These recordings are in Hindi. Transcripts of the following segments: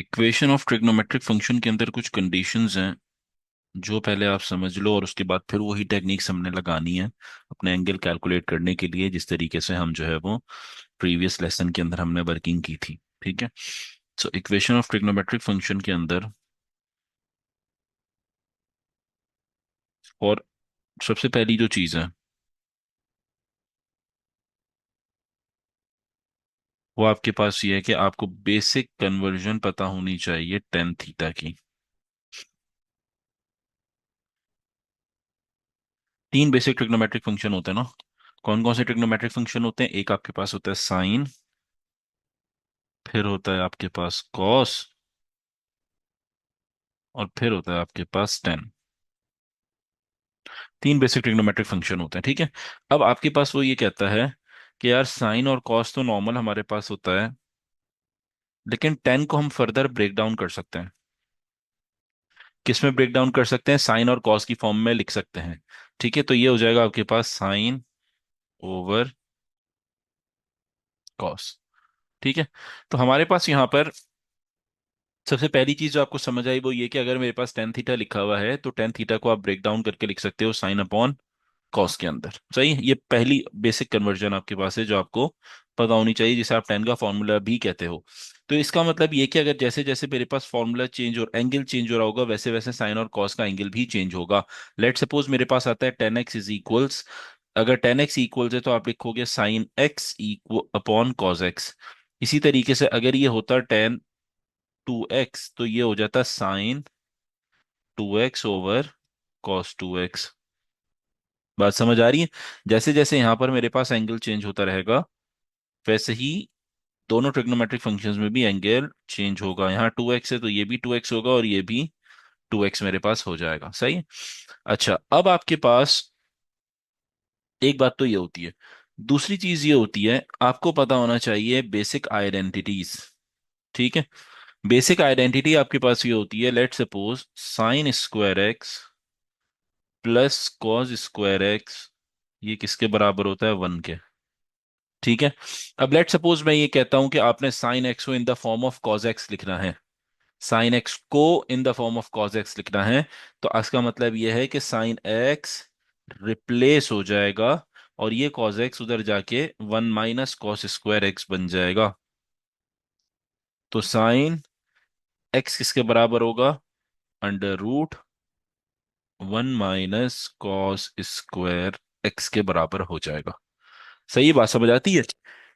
इक्वेशन ऑफ ट्रिग्नोमेट्रिक फंक्शन के अंदर कुछ कंडीशंस हैं जो पहले आप समझ लो, और उसके बाद फिर वही टेक्निक्स हमने लगानी है अपने एंगल कैलकुलेट करने के लिए, जिस तरीके से हम जो है वो प्रीवियस लेसन के अंदर हमने वर्किंग की थी। ठीक है। So equation of trigonometric function के अंदर और सबसे पहली जो चीज़ है वो आपके पास ये है कि आपको बेसिक कन्वर्जन पता होनी चाहिए टेन थीटा की। तीन बेसिक ट्रिग्नोमेट्रिक फंक्शन होते हैं ना। कौन कौन से ट्रिग्नोमेट्रिक फंक्शन होते हैं? एक आपके पास होता है साइन, फिर होता है आपके पास कॉस, और फिर होता है आपके पास टेन। तीन बेसिक ट्रिग्नोमेट्रिक फंक्शन होते हैं। ठीक है। अब आपके पास वो ये कहता है कि यार साइन और कॉस तो नॉर्मल हमारे पास होता है, लेकिन टेन को हम फर्दर ब्रेक डाउन कर सकते हैं। किस में ब्रेक डाउन कर सकते हैं? साइन और कॉस की फॉर्म में लिख सकते हैं। ठीक है। तो ये हो जाएगा आपके पास साइन ओवर कॉस। ठीक है। तो हमारे पास यहाँ पर सबसे पहली चीज जो आपको समझ आई वो ये कि अगर मेरे पास टेन थीटा लिखा हुआ है तो टेन थीटा को आप ब्रेक डाउन करके लिख सकते हो साइन अपॉन कॉस के अंदर। सही है। ये पहली बेसिक कन्वर्जन आपके पास है जो आपको पता होनी चाहिए, जिसे आप टेन का फॉर्मूला भी कहते हो। तो इसका मतलब ये कि अगर जैसे जैसे मेरे पास फॉर्मूला चेंज और एंगल चेंज हो रहा होगा, वैसे वैसे साइन और कॉस का एंगल भी चेंज होगा। लेट सपोज मेरे पास आता है टेन एक्स इज इक्वल्स, अगर टेन एक्स इक्वल्स है तो आप लिखोगे sine x equal upon cos x. इसी तरीके से अगर ये होता टेन टू एक्स तो ये हो जाता sign to x over cos two x. बात समझ आ रही है? जैसे जैसे यहां पर मेरे पास एंगल चेंज होता रहेगा, वैसे ही दोनों ट्रिग्नोमेट्रिक फंक्शंस में भी एंगल चेंज होगा। यहाँ टू एक्स है तो ये भी टू एक्स होगा, और ये भी टू एक्स मेरे पास हो जाएगा। सही है। अच्छा, अब आपके पास एक बात तो ये होती है, दूसरी चीज ये होती है आपको पता होना चाहिए बेसिक आइडेंटिटीज। ठीक है। बेसिक आइडेंटिटी आपके पास ये होती है, let suppose sign square x plus cos square x, ये किसके बराबर होता है? वन के। ठीक है। अब लेट सपोज मैं ये कहता हूं कि आपने साइन एक्स को इन the form of cos x लिखना है, साइन एक्स को इन the form of cos x लिखना है। तो इसका मतलब ये है कि साइन एक्स रिप्लेस हो जाएगा, और ये कॉस एक्स उधर जाके one minus cos square x बन जाएगा। तो साइन एक्स किसके बराबर होगा? Under root one minus cos square x के बराबर हो जाएगा। सही बात समझ आती है?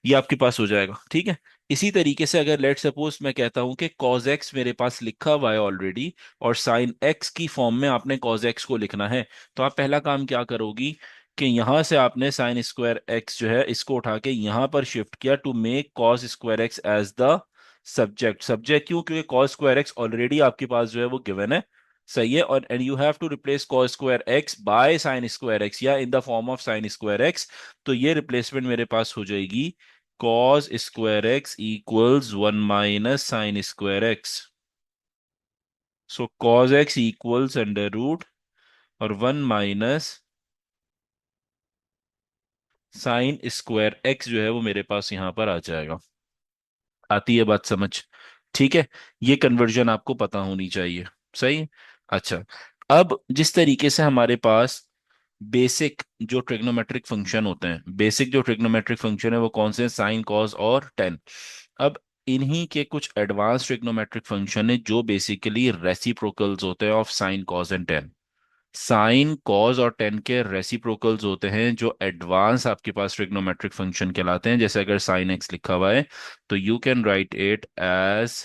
ये आपके पास हो जाएगा। ठीक है। इसी तरीके से अगर लेट सपोज मैं कहता हूं कि cos x मेरे पास लिखा हुआ है ऑलरेडी, और sin x की फॉर्म में आपने cos x को लिखना है, तो आप पहला काम क्या करोगी कि यहां से आपने साइन स्क्वायर एक्स जो है इसको उठा के यहां पर शिफ्ट किया to make cos square x as the subject. Subject क्यों? क्योंकि cos स्क्वायर एक्स ऑलरेडी आपके पास जो है वो गिवन है। सही है। और and you have to replace cos square x by sine square x या in the form of sine square x. तो ये रिप्लेसमेंट मेरे पास हो जाएगी cos square x equals one minus sine square x. So cos x equals under root और one minus sine square x जो है वो मेरे पास यहां पर आ जाएगा। आती है बात समझ? ठीक है। ये कन्वर्जन आपको पता होनी चाहिए। सही है? अच्छा, अब जिस तरीके से हमारे पास बेसिक जो ट्रिग्नोमेट्रिक फंक्शन होते हैं, बेसिक जो ट्रिग्नोमेट्रिक फंक्शन है वो कौन से हैं? साइन कॉस और टेन। अब इन्हीं के कुछ एडवांस ट्रिग्नोमेट्रिक फंक्शन है जो बेसिकली रेसिप्रोकल्स होते हैं of sine cos and ten. Sine cos और टेन के रेसिप्रोकल्स होते हैं जो एडवांस आपके पास ट्रिग्नोमेट्रिक फंक्शन कहलाते हैं। जैसे अगर साइन एक्स लिखा हुआ है तो you can write it as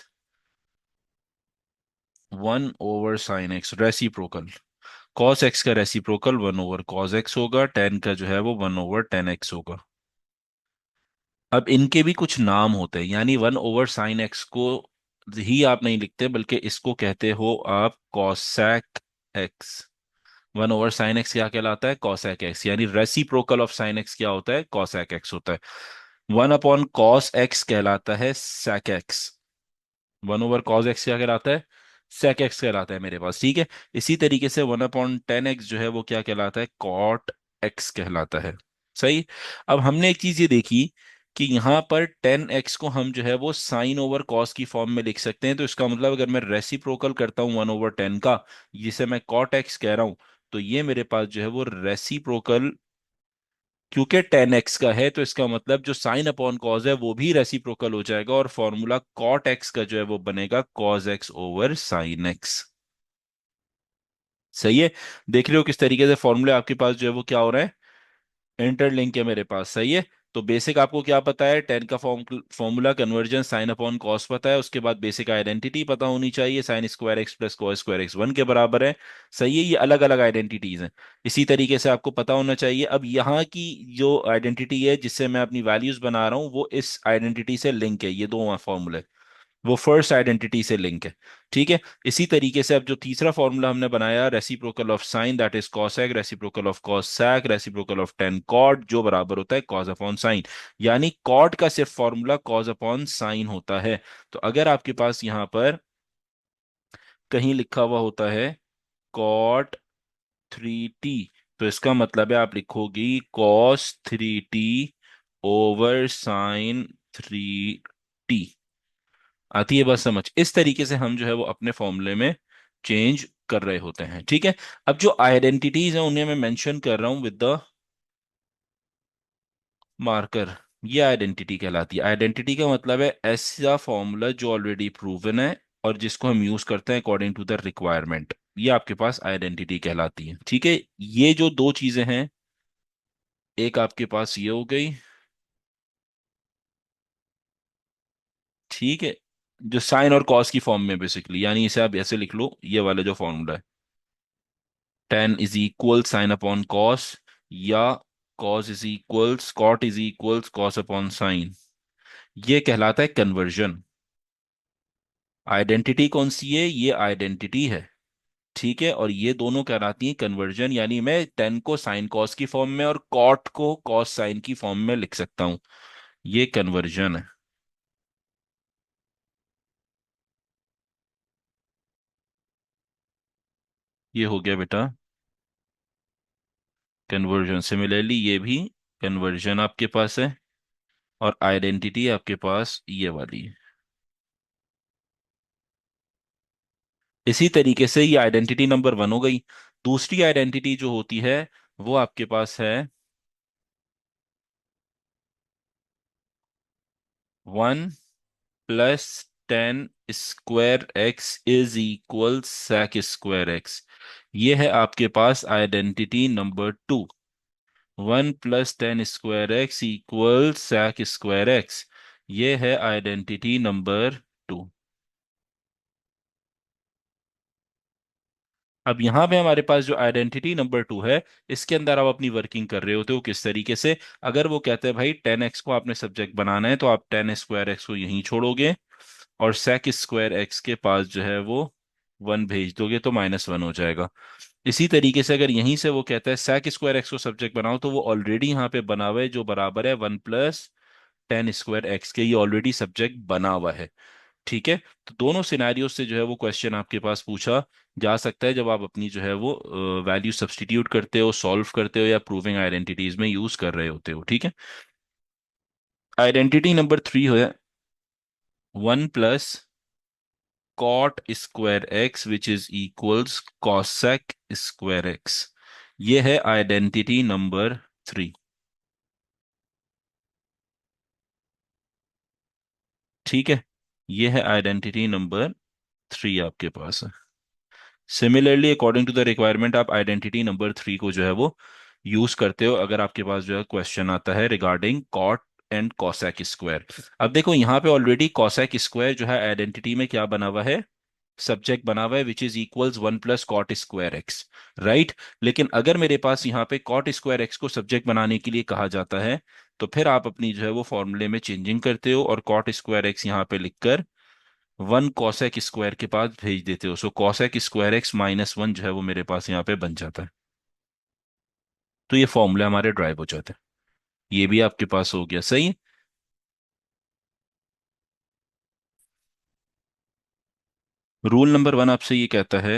one over sine x reciprocal. Cos x का reciprocal one over cos x होगा, टेन का जो है वो वन ओवर टेन एक्स होगा। अब इनके भी कुछ नाम होते हैं, यानी वन ओवर साइन एक्स को ही आप नहीं लिखते, बल्कि इसको कहते हो आप cosec x. One over sine x क्या कहलाता है? Cosec x. यानी रेसिप्रोकल ऑफ साइन एक्स क्या होता है? कॉसेक एक्स होता है। वन अपॉन कॉस एक्स कहलाता है sec x. One over cos x क्या कहलाता है? सेक एक्स कहलाता है मेरे पास। ठीक है। इसी तरीके से वन अपॉन टेन एक्स जो है वो क्या कहलाता है? कॉट एक्स कहलाता है। सही। अब हमने एक चीज ये देखी कि यहाँ पर 10x को हम जो है वो साइन ओवर कॉस की फॉर्म में लिख सकते हैं। तो इसका मतलब अगर मैं रेसिप्रोकल करता हूँ 1/10 का, जिसे मैं कॉट एक्स कह रहा हूँ, तो ये मेरे पास जो है वो रेसिप्रोकल, क्योंकि 10x का है तो इसका मतलब जो साइन अपॉन कॉज है वो भी रेसिप्रोकल हो जाएगा, और फॉर्मूला कॉट एक्स का जो है वो बनेगा cos x over sine x. सही है। देख रहे हो किस तरीके से फॉर्मूले आपके पास जो है वो क्या हो रहा है, इंटरलिंक है मेरे पास। सही है। तो बेसिक आपको क्या पता है, 10 का formula conversion sign upon cos पता है, उसके बाद बेसिक आइडेंटिटी पता होनी चाहिए, sign square x plus cos square x 1 के बराबर है। सही है। ये अलग अलग आइडेंटिटीज हैं। इसी तरीके से आपको पता होना चाहिए, अब यहाँ की जो आइडेंटिटी है जिससे मैं अपनी वैल्यूज बना रहा हूँ वो इस आइडेंटिटी से लिंक है, ये दो फॉर्मूले, वो फर्स्ट आइडेंटिटी से लिंक है। ठीक है। इसी तरीके से अब जो तीसरा फॉर्मूला हमने बनाया, reciprocal of sine that is cosec, reciprocal of cos sec, reciprocal of tan cot, जो बराबर होता है कॉस अपॉन साइन। यानी कॉट का सिर्फ फॉर्मूला कॉस अपॉन साइन होता है। तो अगर आपके पास यहां पर कहीं लिखा हुआ होता है कॉट 3t, तो इसका मतलब है आप लिखोगी cos 3t over sign 3t। आती है बस समझ। इस तरीके से हम जो है वो अपने फॉर्मूले में चेंज कर रहे होते हैं। ठीक है। अब जो आइडेंटिटीज हैं उन्हें मैं मेंशन कर रहा हूं विद द मार्कर। ये आइडेंटिटी कहलाती है। आइडेंटिटी का मतलब है ऐसा फॉर्मूला जो ऑलरेडी प्रूवन है और जिसको हम यूज करते हैं अकॉर्डिंग टू द रिक्वायरमेंट। ये आपके पास आइडेंटिटी कहलाती है। ठीक है। ये जो दो चीजें हैं, एक आपके पास ये हो गई, ठीक है, जो साइन और कॉस की फॉर्म में बेसिकली, यानी इसे आप ऐसे लिख लो, ये वाला जो फॉर्मूला है, tan is equal sine upon cos, या cos is equals cot is equals cos upon sine, ये कहलाता है कन्वर्जन। आइडेंटिटी कौन सी है, ये आइडेंटिटी है। ठीक है। और ये दोनों कहलाती हैं कन्वर्जन, यानी मैं टेन को साइन कॉस की फॉर्म में और कॉट को कॉस साइन की फॉर्म में लिख सकता हूं। ये कन्वर्जन है। ये हो गया बेटा कन्वर्जन। सिमिलरली ये भी कन्वर्जन आपके पास है, और आइडेंटिटी आपके पास ये वाली है। इसी तरीके से ये आइडेंटिटी नंबर 1 हो गई। दूसरी आइडेंटिटी जो होती है वो आपके पास है 1 + 10 square x is equal sec square x. ये है आपके पास identity number 2। 1 + 10 square x equal sec square x, ये है आइडेंटिटी नंबर 2। अब यहां पे हमारे पास जो आइडेंटिटी नंबर 2 है, इसके अंदर आप अपनी वर्किंग कर रहे होते हो किस तरीके से। अगर वो कहते हैं भाई 10x को आपने सब्जेक्ट बनाना है, तो आप 10 स्क्वायर एक्स को यहीं छोड़ोगे, और सेक स्क्वायर एक्स के पास जो है वो 1 भेज दोगे, तो -1 हो जाएगा। इसी तरीके से अगर यहीं से वो कहता है सेक स्क्वायर एक्स को सब्जेक्ट बनाओ, तो वो ऑलरेडी यहाँ पे बना हुआ है जो बराबर है 1 + 10 स्क्वायर एक्स के, ये ऑलरेडी सब्जेक्ट बना हुआ है। ठीक है। तो दोनों सिनेरियो से जो है वो क्वेश्चन आपके पास पूछा जा सकता है, जब आप अपनी जो है वो वैल्यू सब्स्टिट्यूट करते हो, सॉल्व करते हो, या प्रूविंग आइडेंटिटीज में यूज कर रहे होते हो। ठीक है। आइडेंटिटी नंबर 3 है 1 + cot square x which is equals cosec square x. ये है आइडेंटिटी नंबर 3। ठीक है। ये है आइडेंटिटी नंबर 3 आपके पास है। Similarly according to the requirement आप आइडेंटिटी नंबर 3 को जो है वो यूज करते हो, अगर आपके पास जो है क्वेश्चन आता है regarding cot and cosec square. अब देखो यहाँ पे ऑलरेडी कॉसेक स्क्वायर जो है आइडेंटिटी में क्या बना हुआ है, सब्जेक्ट बना हुआ है which is equals 1 + cot square x. Right. लेकिन अगर मेरे पास यहाँ पे कॉट स्क्वायर एक्स को सब्जेक्ट बनाने के लिए कहा जाता है, तो फिर आप अपनी जो है वो फॉर्मूले में चेंजिंग करते हो, और कॉट स्क्वायर एक्स यहाँ पे लिखकर 1 cosec स्क्वायर के पास भेज देते हो। सो कॉसेक स्क्वायर एक्स -1 जो है वो मेरे पास यहाँ पे बन जाता है। तो ये फॉर्मूले हमारे ड्राइव हो जाते हैं। ये भी आपके पास हो गया। सही है। रूल नंबर 1 आपसे ये कहता है,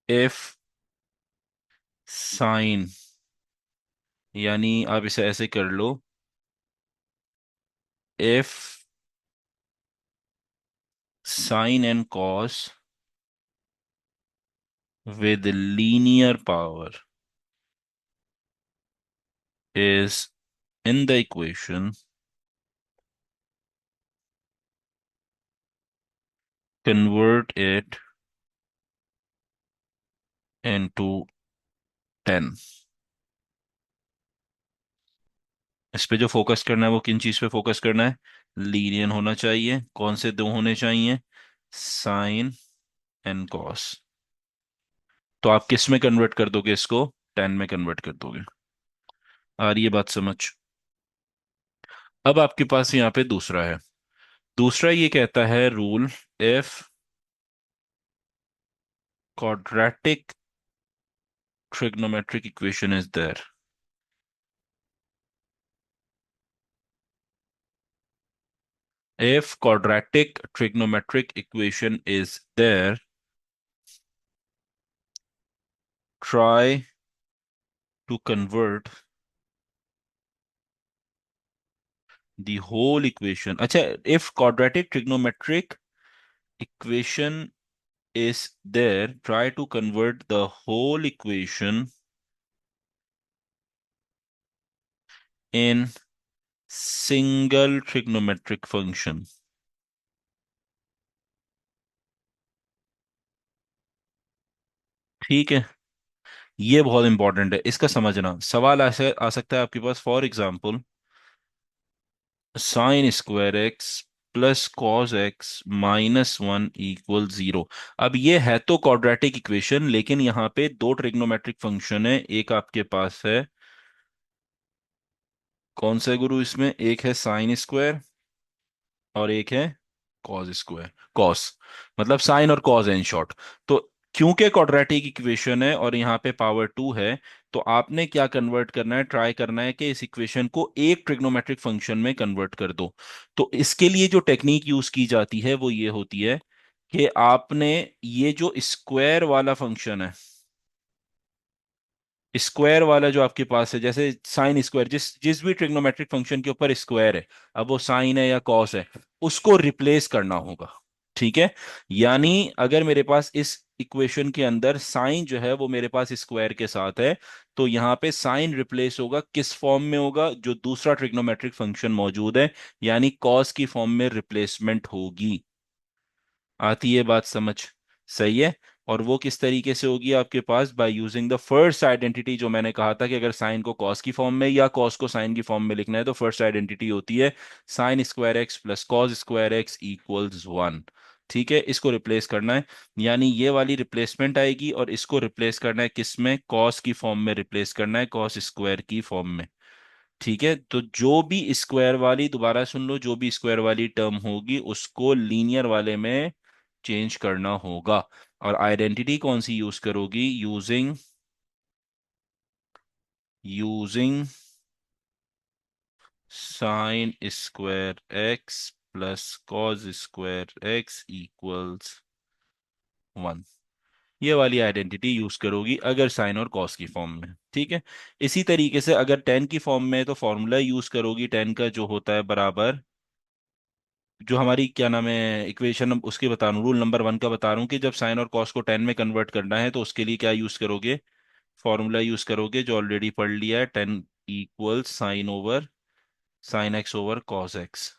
इफ साइन, यानी आप इसे ऐसे कर लो, if sine and cos with linear power is in the equation, convert it into 10। इस पे जो फोकस करना है वो किन चीज पे फोकस करना है? लीनियर होना चाहिए। कौन से दो होने चाहिए? Sine and cos. तो आप किस में कन्वर्ट कर दोगे इसको? 10 में कन्वर्ट कर दोगे। आ रही है बात समझ? अब आपके पास यहाँ पे दूसरा है। दूसरा ये कहता है rule, if quadratic trigonometric equation is there, if quadratic trigonometric equation is there, try to convert the whole equation। अच्छा, if quadratic trigonometric equation is there, try to convert the whole equation in single trigonometric function। ठीक है, ये बहुत इंपॉर्टेंट है, इसका समझना। सवाल ऐसे आ सकता है आपके पास, for example sine square x plus cos x minus one equal zero. अब ये है तो क्वाड्रेटिक इक्वेशन, लेकिन यहाँ पे दो ट्रिग्नोमेट्रिक फंक्शन है। एक आपके पास है, कौन सा है गुरु इसमें? एक है साइन स्क्वायर और एक है कॉस स्क्वायर। कॉस मतलब साइन और कॉस है इन शॉर्ट। तो क्योंकि क्वाड्रेटिक इक्वेशन है और यहाँ पे पावर टू है, तो आपने क्या कन्वर्ट करना है, ट्राई करना है कि इस इक्वेशन को एक ट्रिग्नोमेट्रिक फंक्शन में कन्वर्ट कर दो। तो इसके लिए जो टेक्निक यूज की जाती है वो ये होती है कि आपने ये जो स्क्वायर वाला फंक्शन है, स्क्वायर वाला जो आपके पास है, जैसे साइन स्क्वायर, जिस जिस भी ट्रिग्नोमेट्रिक फंक्शन के ऊपर स्क्वायर है, अब वो साइन है या कॉस है, उसको रिप्लेस करना होगा। ठीक है, यानी अगर मेरे पास इस इक्वेशन के अंदर साइन जो है वो मेरे पास स्क्वायर के साथ है, तो यहां पे साइन रिप्लेस होगा, किस फॉर्म में होगा? जो दूसरा ट्रिग्नोमेट्रिक फंक्शन मौजूद है, यानी कॉस की फॉर्म में रिप्लेसमेंट होगी। आती है बात समझ? सही है। और वो किस तरीके से होगी आपके पास? By using the first identity, जो मैंने कहा था कि अगर साइन को कॉस की फॉर्म में या कॉस को साइन की फॉर्म में लिखना है तो फर्स्ट आइडेंटिटी होती है sign square x plus cos square x equals one. ठीक है, इसको रिप्लेस करना है, यानी ये वाली रिप्लेसमेंट आएगी, और इसको रिप्लेस करना है किस में? कॉस की फॉर्म में रिप्लेस करना है, कॉस स्क्वायर की फॉर्म में। ठीक है, तो जो भी स्क्वायर वाली, दोबारा सुन लो, जो भी स्क्वायर वाली टर्म होगी उसको लीनियर वाले में चेंज करना होगा। और आइडेंटिटी कौन सी यूज करोगी? Using sign square x plus cos square x equals one. ये वाली आइडेंटिटी यूज करोगी अगर साइन और कॉस की फॉर्म में। ठीक है, इसी तरीके से अगर टेन की फॉर्म में है तो फॉर्मूला यूज करोगी टेन का, जो होता है बराबर, जो हमारी क्या नाम है इक्वेशन, उसके बता रहा हूँ, रूल नंबर वन का बता रहा हूँ कि जब साइन और कॉस को टेन में कन्वर्ट करना है तो उसके लिए क्या यूज करोगे? फॉर्मूला यूज करोगे जो ऑलरेडी पढ़ लिया है, tan equal sine over sine x over cos x.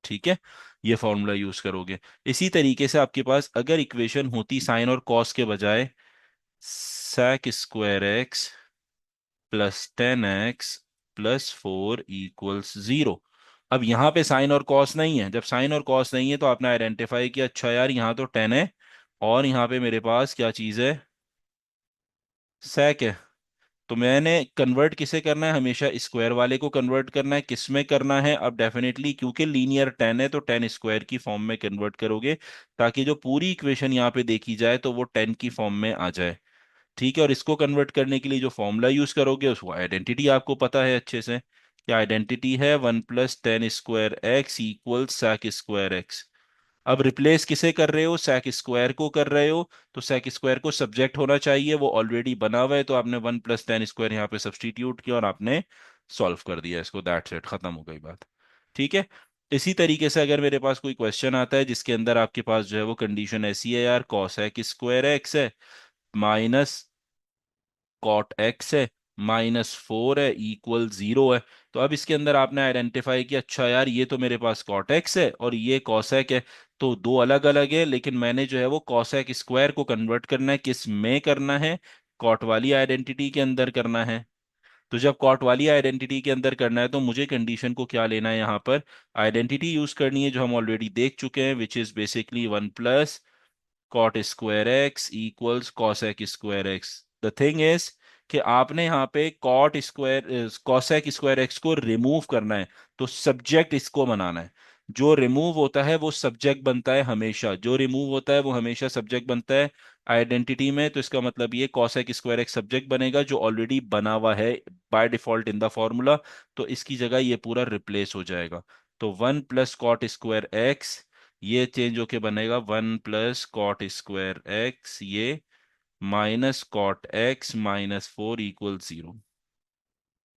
ठीक है, ये फॉर्मूला यूज करोगे। इसी तरीके से आपके पास अगर इक्वेशन होती साइन और कॉस के बजाय sec square x plus ten x plus four equals zero. अब यहाँ पे साइन और कॉस नहीं है। जब साइन और कॉस नहीं है तो आपने आइडेंटिफाई किया, अच्छा यार यहाँ तो टेन है और यहाँ पे मेरे पास क्या चीज़ है? sec है। तो मैंने कन्वर्ट किसे करना है? हमेशा स्क्वायर वाले को कन्वर्ट करना है। किस में करना है? अब डेफिनेटली क्योंकि लीनियर टेन है तो टेन स्क्वायर की फॉर्म में कन्वर्ट करोगे, ताकि जो पूरी इक्वेशन यहाँ पे देखी जाए तो वो टेन की फॉर्म में आ जाए। ठीक है, और इसको कन्वर्ट करने के लिए जो फॉर्मूला यूज करोगे उसको आइडेंटिटी आपको पता है अच्छे से। क्या आइडेंटिटी है? One plus ten square x equal sec square x. अब रिप्लेस किसे कर रहे हो? sec स्क्वायर को कर रहे हो, तो sec स्क्वायर को सब्जेक्ट होना चाहिए, वो ऑलरेडी बना हुआ है, तो आपने वन प्लस टेन स्क्वायर यहाँ पे सब्सटीट्यूट किया और आपने सॉल्व कर दिया इसको, दैट्स इट, खत्म हो गई बात। ठीक है। इसी तरीके से अगर मेरे पास कोई क्वेश्चन आता है जिसके अंदर आपके पास जो है वो कंडीशन ऐसी है यार, कॉस है कि स्क्वायर एक्स है माइनस कॉट एक्स है माइनस फोर है इक्वल जीरो है। तो अब इसके अंदर आपने आइडेंटिफाई किया, अच्छा यार ये तो मेरे पास कॉट एक्स है और ये कॉसेक है, तो दो अलग अलग है, लेकिन मैंने जो है वो कॉसेक स्क्वायर को कन्वर्ट करना है, किस में करना है, कॉट वाली आइडेंटिटी के अंदर करना है। तो जब कॉट वाली आइडेंटिटी के अंदर करना है तो मुझे कंडीशन को क्या लेना है यहाँ पर, आइडेंटिटी यूज करनी है जो हम ऑलरेडी देख चुके हैं, which is basically one plus cot square x equals cosec square x. The thing is कि आपने यहाँ पे cot square cosec square x को रिमूव करना है, तो सब्जेक्ट इसको बनाना है। जो रिमूव होता है वो सब्जेक्ट बनता है हमेशा, जो रिमूव होता है वो हमेशा सब्जेक्ट बनता है आइडेंटिटी में। तो इसका मतलब ये कॉसेक स्क्वायर एक्स सब्जेक्ट बनेगा जो ऑलरेडी बना हुआ है by default in the formula. तो इसकी जगह ये पूरा रिप्लेस हो जाएगा। तो one plus cot square x, ये चेंज होके बनेगा one plus cot square x, ये minus cot x minus four equal zero.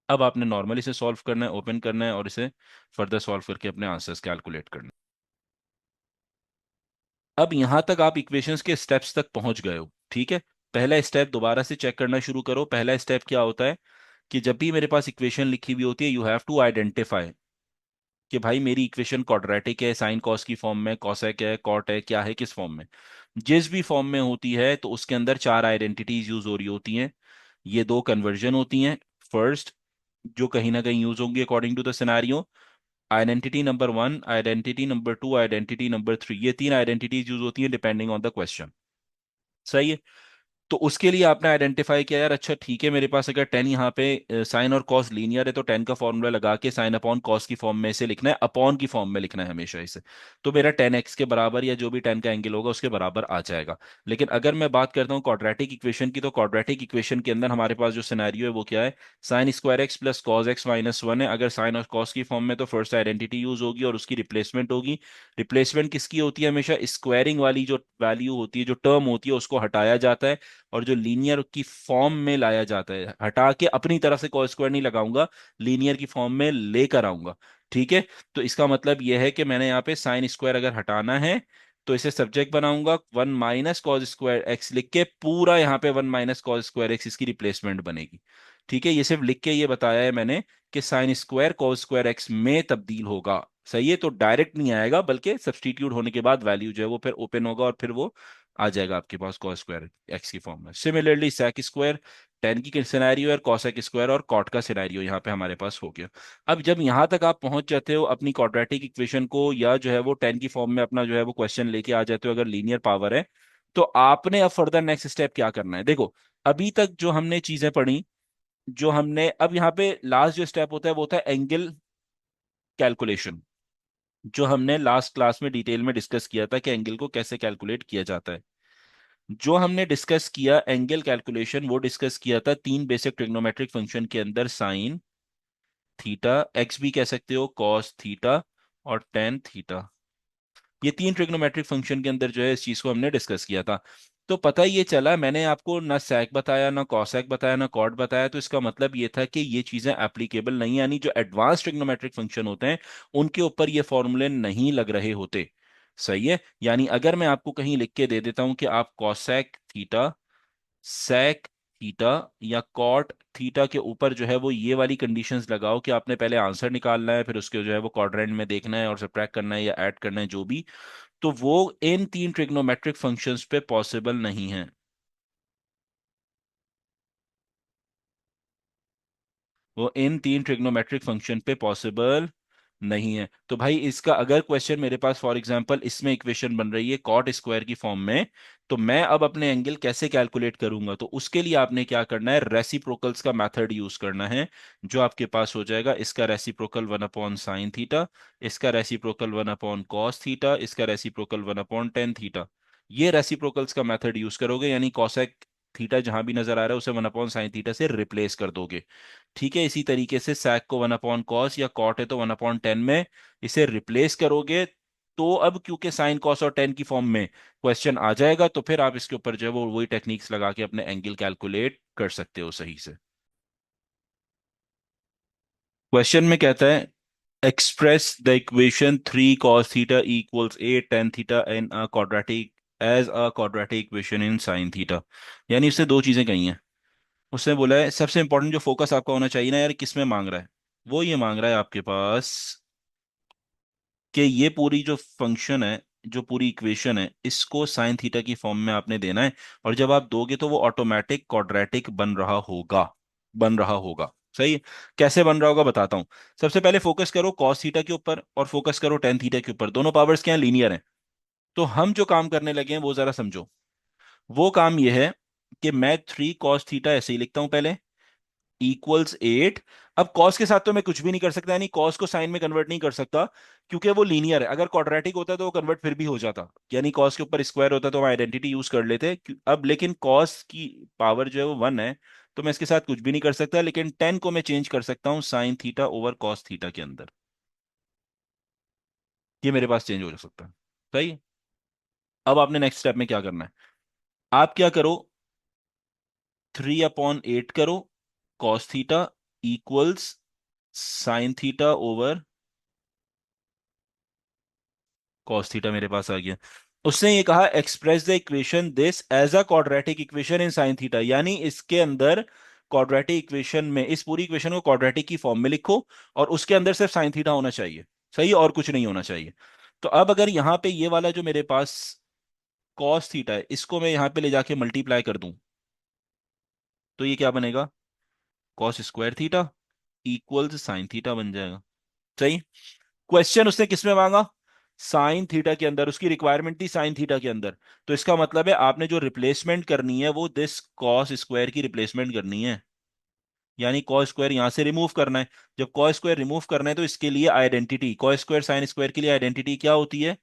अब आपने नॉर्मली इसे सॉल्व करना है, ओपन करना है और इसे फर्दर सॉल्व करके अपने आंसर्स कैलकुलेट करना है। अब यहां तक आप इक्वेशंस के स्टेप्स तक पहुंच गए हो, ठीक है। पहला स्टेप दोबारा से चेक करना शुरू करो। पहला स्टेप क्या होता है कि जब भी मेरे पास इक्वेशन लिखी हुई होती है, यू हैव टू आइडेंटिफाई कि भाई मेरी इक्वेशन क्वाड्रेटिक है, साइन कॉस की फॉर्म में, कॉसेक है, कॉट है, क्या है, किस फॉर्म में। जिस भी फॉर्म में होती है तो उसके अंदर चार आइडेंटिटीज यूज हो रही होती हैं। ये दो कन्वर्जन होती हैं। फर्स्ट, जो कहीं ना कहीं यूज होंगी according to the scenario, identity number one, identity number two, identity number three, ये तीन आइडेंटिटीज यूज होती हैं डिपेंडिंग ऑन द क्वेश्चन। सही है। तो उसके लिए आपने आइडेंटिफाई किया यार, अच्छा ठीक है, मेरे पास अगर टेन यहाँ पे साइन और कॉस लीनियर है तो टेन का फॉर्मूला लगा के साइन अपॉन कॉस की फॉर्म में इसे लिखना है, अपॉन की फॉर्म में लिखना है हमेशा इसे। तो मेरा टेन एक्स के बराबर या जो भी टेन का एंगल होगा उसके बराबर आ जाएगा। लेकिन अगर मैं बात करता हूँ क्वाड्रेटिक इक्वेशन की, तो क्वाड्रेटिक इक्वेशन के अंदर हमारे पास जो सिनेरियो है वो क्या है, sign square x plus cos x minus one है। अगर साइन और कॉस की फॉर्म में तो फर्स्ट आइडेंटिटी यूज होगी और उसकी रिप्लेसमेंट होगी। रिप्लेसमेंट किसकी होती है, हमेशा स्क्वायरिंग वाली जो वैल्यू होती है, जो टर्म होती है, उसको हटाया जाता है और जो लीनियर की फॉर्म में लाया जाता है, हटा के अपनी तरफ से कॉस स्क्वायर नहीं लगाऊंगा, लीनियर की फॉर्म में लेकर आऊंगा। ठीक है। तो इसका मतलब यह है कि मैंने यहाँ पे साइन स्क्वायर अगर हटाना है तो इसे सब्जेक्ट बनाऊंगा, one minus cos square x लिख के, पूरा यहाँ पे one minus cos square x इसकी रिप्लेसमेंट बनेगी। ठीक है। ये सिर्फ लिख के ये बताया है मैंने कि sine square cos square x में तब्दील होगा। सही है। तो डायरेक्ट नहीं आएगा बल्कि सब्सटीट्यूट होने के बाद वैल्यू जो है वो फिर ओपन होगा और फिर वो आ जाएगा आपके पास कॉस स्क्वायर एक्स की फॉर्म में। सिमिलरली सेक स्क्वायर, टेन की सिनेरियो और कॉसेक स्क्वायर और कॉट का सिनेरियो यहाँ पे हमारे पास हो गया। अब जब यहाँ तक आप पहुंच जाते हो अपनी क्वाड्रेटिक इक्वेशन को, या जो है वो टेन की फॉर्म में अपना जो है वो क्वेश्चन लेके आ जाते हो अगर लीनियर पावर है, तो आपने अब फर्दर नेक्स्ट स्टेप क्या करना है। देखो, अभी तक जो हमने चीजें पढ़ी, जो हमने अब यहाँ पे लास्ट जो स्टेप होता है वो होता है एंगल कैलकुलेशन, जो हमने लास्ट क्लास में डिटेल में डिस्कस किया था कि एंगल को कैसे कैलकुलेट किया जाता है। जो हमने डिस्कस किया एंगल कैलकुलेशन, वो डिस्कस किया था तीन बेसिक ट्रिग्नोमेट्रिक फंक्शन के अंदर, साइन थीटा, एक्स भी कह सकते हो, कॉस थीटा और टेन थीटा। ये तीन ट्रिग्नोमेट्रिक फंक्शन के अंदर जो है इस चीज को हमने डिस्कस किया था। तो पता ये चला, मैंने आपको ना sec बताया ना cosec बताया ना cot बताया, तो इसका मतलब ये था कि ये चीजें एप्लीकेबल नहीं, यानी जो एडवांस ट्रिग्नोमेट्रिक फंक्शन होते हैं उनके ऊपर ये फॉर्मूले नहीं लग रहे होते। सही है। यानी अगर मैं आपको कहीं लिख के दे देता हूं कि आप cosec थीटा, sec थीटा या कॉट थीटा के ऊपर जो है वो ये वाली कंडीशंस लगाओ कि आपने पहले आंसर निकालना है, फिर उसके जो है वो क्वाड्रेंट में देखना है और सब्ट्रैक्ट करना है या ऐड करना है जो भी, तो वो इन तीन ट्रिग्नोमेट्रिक फंक्शंस पे पॉसिबल नहीं है। वो इन तीन ट्रिग्नोमेट्रिक फंक्शन पे पॉसिबल नहीं है। तो भाई इसका अगर क्वेश्चन मेरे पास फॉर एग्जांपल इसमें इक्वेशन बन रही है कॉट स्क्वायर की फॉर्म में, तो मैं अब अपने एंगल कैसे कैलकुलेट करूंगा, तो उसके लिए आपने क्या करना है, रेसिप्रोकल्स का मेथड यूज करना है। जो आपके पास हो जाएगा, इसका reciprocal one upon sine theta, इसका reciprocal one upon cos theta, इसका reciprocal one upon tan theta. ये रेसिप्रोकल्स का मेथड यूज करोगे, यानी कॉसेक थीटा जहां भी नजर आ रहा है उसे वन अपॉन साइन थीटा से रिप्लेस कर दोगे। ठीक है। इसी तरीके से sec को वन अपॉन कॉस, या कॉट है तो वन अपॉन टेन में इसे रिप्लेस करोगे। तो अब क्योंकि साइन कॉस और टेन की फॉर्म में क्वेश्चन आ जाएगा, तो फिर आप इसके ऊपर जो है वो वही टेक्निक्स लगा के अपने एंगल कैलकुलेट कर सकते हो सही से। क्वेश्चन में कहता है express the equation 3 cos theta equals 8 tan theta in a quadratic as a quadratic equation in sine theta. यानी उसने दो चीजें कही हैं। उसने बोला है सबसे इंपॉर्टेंट जो फोकस आपका होना चाहिए ना यार, किस में मांग रहा है। वो ये मांग रहा है आपके पास कि ये पूरी जो फंक्शन है, जो पूरी इक्वेशन है, इसको साइन थीटा की फॉर्म में आपने देना है। और जब आप दोगे तो वो ऑटोमेटिक क्वाड्रेटिक बन रहा होगा। बन रहा होगा। सही है। कैसे बन रहा होगा बताता हूं। सबसे पहले फोकस करो कॉस थीटा के ऊपर और फोकस करो टेन थीटा के ऊपर। दोनों पावर्स क्या हैं, लीनियर हैं। तो हम जो काम करने लगे हैं वो जरा समझो। वो काम ये है कि मैं 3 cos थीटा ऐसे ही लिखता हूं पहले, इक्वल्स 8। अब कॉस के साथ तो मैं कुछ भी नहीं कर सकता, यानी कॉस को साइन में कन्वर्ट नहीं कर सकता, क्योंकि वो लीनियर है। अगर क्वाड्रेटिक होता तो वो कन्वर्ट फिर भी हो जाता, यानी कॉस के ऊपर स्क्वायर होता तो हम आइडेंटिटी यूज कर लेते। अब लेकिन कॉस की पावर जो है वो 1 है, तो मैं इसके साथ कुछ भी नहीं कर सकता। लेकिन 10 को मैं चेंज कर सकता हूँ sign theta over cos theta के अंदर। ये मेरे पास चेंज हो सकता है। सही है। अब आपने नेक्स्ट स्टेप में क्या करना है। आप क्या करो, 3/8 करो cos theta equals sine theta over cos theta मेरे पास आ गया। उसने ये कहा express the equation this as a quadratic equation in sine theta, यानी इसके अंदर क्वाड्रेटिक इक्वेशन में इस पूरी इक्वेशन को क्वाड्रेटिक की फॉर्म में लिखो, और उसके अंदर सिर्फ साइन थीटा होना चाहिए। सही है, और कुछ नहीं होना चाहिए। तो अब अगर यहां पे ये वाला जो मेरे पास कॉस थीटा है, इसको मैं यहां पे ले जाके मल्टीप्लाई कर दूं, तो ये क्या बनेगा, cos square theta equals sine theta बन जाएगा। सही। क्वेश्चन उसने किस में मांगा, साइन थीटा के अंदर। उसकी रिक्वायरमेंट थी साइन थीटा के अंदर। तो इसका मतलब है आपने जो रिप्लेसमेंट करनी है वो दिस कॉस स्क्वायर की रिप्लेसमेंट करनी है, यानी कॉस स्क्वायर यहां से रिमूव करना है। जब कॉस स्क्वायर रिमूव करना है तो इसके लिए identity, cos square sine square के लिए आइडेंटिटी क्या होती है,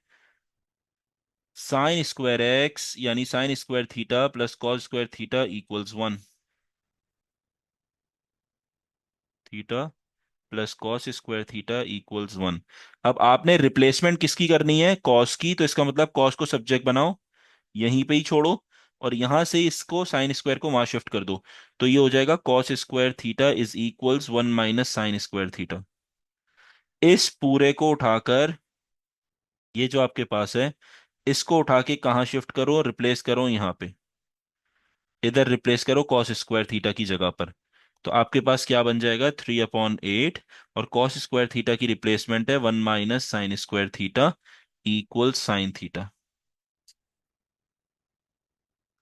साइन स्क्वायर एक्स, यानी sign square theta plus cos square theta equals 1। Theta plus cos square theta equals 1। अब आपने रिप्लेसमेंट किसकी करनी है, कॉस की। तो इसका मतलब कॉस को सब्जेक्ट बनाओ, यहीं पे ही छोड़ो, और यहां से इसको साइन स्क्वायर को वहां शिफ्ट कर दो। तो ये हो जाएगा cos square theta is equals 1 minus sine square theta. इस पूरे को उठाकर, ये जो आपके पास है, इसको उठा के कहाँ शिफ्ट करो, रिप्लेस करो यहां पे, इधर रिप्लेस करो कॉस स्क्वायर थीटा की जगह पर। तो आपके पास क्या बन जाएगा, 3/8। और कॉस स्क्वायर थीटा की रिप्लेसमेंट है 1 minus sine square theta equal sine theta.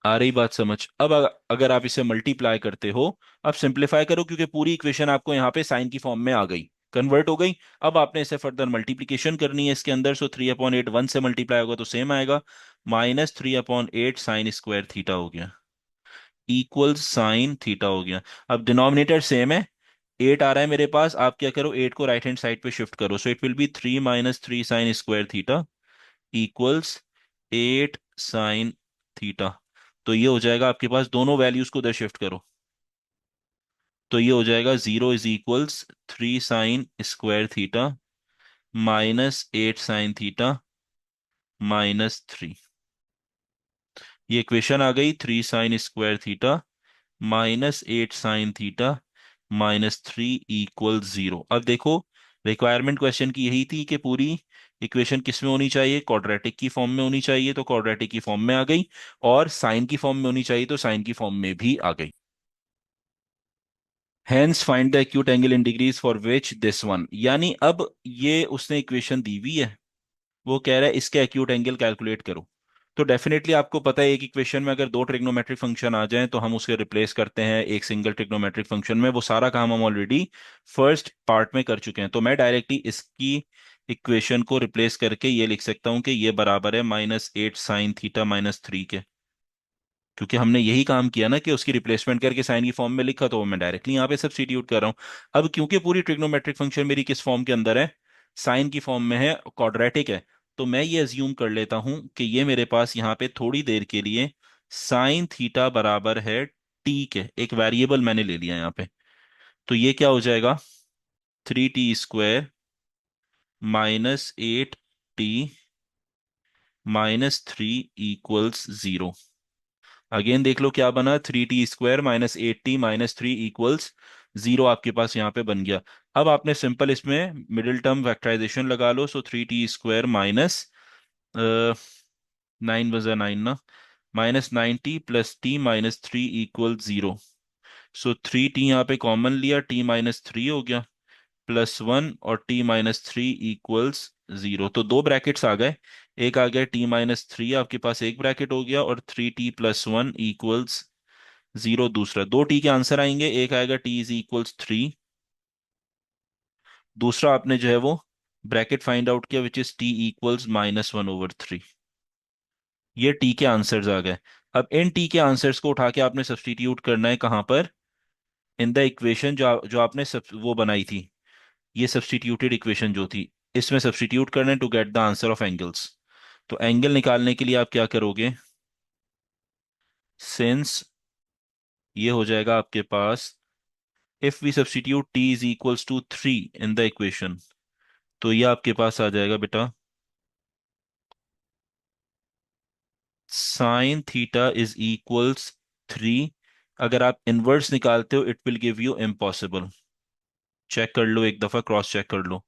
आ रही बात समझ। अब अगर आप इसे मल्टीप्लाई करते हो, अब सिंप्लीफाई करो, क्योंकि पूरी इक्वेशन आपको यहाँ पे साइन की फॉर्म में आ गई, कन्वर्ट हो गई। अब आपने इसे फर्दर मल्टीप्लीकेशन करनी है इसके अंदर। सो 3/8 1 से मल्टीप्लाई होगा तो सेम आएगा, माइनस 3/8 साइन स्क्वायर थीटा हो गया इक्वल साइन थीटा हो गया। अब डिनोमिनेटर सेम है, 8 आ रहा है मेरे पास। आप क्या करो, 8 को राइट हैंड साइड पे शिफ्ट करो। सो it will be 3 - 3 sign square theta equals 8 sine theta. तो ये हो जाएगा आपके पास, दोनों वैल्यूज को उधर शिफ्ट करो, तो ये हो जाएगा 0 is equals 3 sign square theta minus 8 sine theta -3। ये इक्वेशन आ गई, 3 sign square theta -8 sine theta -3 equal 0। अब देखो, रिक्वायरमेंट क्वेश्चन की यही थी कि पूरी इक्वेशन किस में होनी चाहिए, क्वाड्रेटिक की फॉर्म में होनी चाहिए, तो क्वाड्रेटिक की फॉर्म में आ गई। और साइन की फॉर्म में होनी चाहिए, तो साइन की फॉर्म में भी आ गई। Hence find the acute angle in degrees for which this one, यानी अब ये उसने इक्वेशन दी हुई है, वो कह रहा है इसके एक्यूट एंगल कैलकुलेट करो। तो डेफिनेटली आपको पता है एक इक्वेशन में अगर दो ट्रिग्नोमेट्रिक फंक्शन आ जाएं तो हम उसे रिप्लेस करते हैं एक सिंगल ट्रिग्नोमेट्रिक फंक्शन में। वो सारा काम हम ऑलरेडी फर्स्ट पार्ट में कर चुके हैं। तो मैं डायरेक्टली इसकी इक्वेशन को रिप्लेस करके ये लिख सकता हूं कि ये बराबर है -8 साइन थीटा -3 के, क्योंकि हमने यही काम किया ना कि उसकी रिप्लेसमेंट करके साइन की फॉर्म में लिखा, तो मैं डायरेक्टली यहाँ पे सब्स्टिट्यूट कर रहा हूँ। अब क्योंकि पूरी ट्रिग्नोमेट्रिक फंक्शन मेरी किस फॉर्म के अंदर है, साइन की फॉर्म में है, क्वाड्रेटिक है, तो मैं ये अज्यूम कर लेता हूं कि ये मेरे पास यहाँ पे थोड़ी देर के लिए साइन थीटा बराबर है टी के, एक वेरिएबल मैंने ले लिया यहाँ पे। तो ये क्या हो जाएगा, 3t² -8t -3 इक्वल्स 0। अगेन देख लो क्या बना, 3t² -8t -3 इक्वल्स जीरो आपके पास यहाँ पे बन गया। अब आपने सिंपल इसमें मिडिल टर्म फैक्टराइजेशन लगा लो, सो 3t² माइनस 9 बजा 9 ना, -90 plus t minus three equal zero. So 3t यहाँ पे कॉमन लिया, t-3 हो गया, +1 और t-3 इक्वल्स जीरो। तो दो ब्रैकेट्स आ गए, एक आ गया t-3 आपके पास एक ब्रैकेट हो गया, और 3t+1 इक्वल्स जीरो दूसरा। दो t के आंसर आएंगे, एक आएगा t=3, दूसरा आपने जो है वो ब्रैकेट फाइंड आउट किया विच इज t=-1/3। ये t के आंसर्स आ गए। अब इन t के आंसर्स को उठा के आपने सब्स्टिट्यूट करना है कहाँ पर, इन द इक्वेशन जो आपने वो बनाई थी, ये सब्स्टिट्यूटेड इक्वेशन जो थी, इसमें सब्स्टिट्यूट करना है to get the answer of angles. तो एंगल निकालने के लिए आप क्या करोगे, सिंस ये हो जाएगा आपके पास, if we substitute t=3 in the equation, तो ये आपके पास आ जाएगा बेटा sin θ = 3। अगर आप इनवर्स निकालते हो it will give you impossible. Check कर लो एक दफा, क्रॉस चेक कर लो।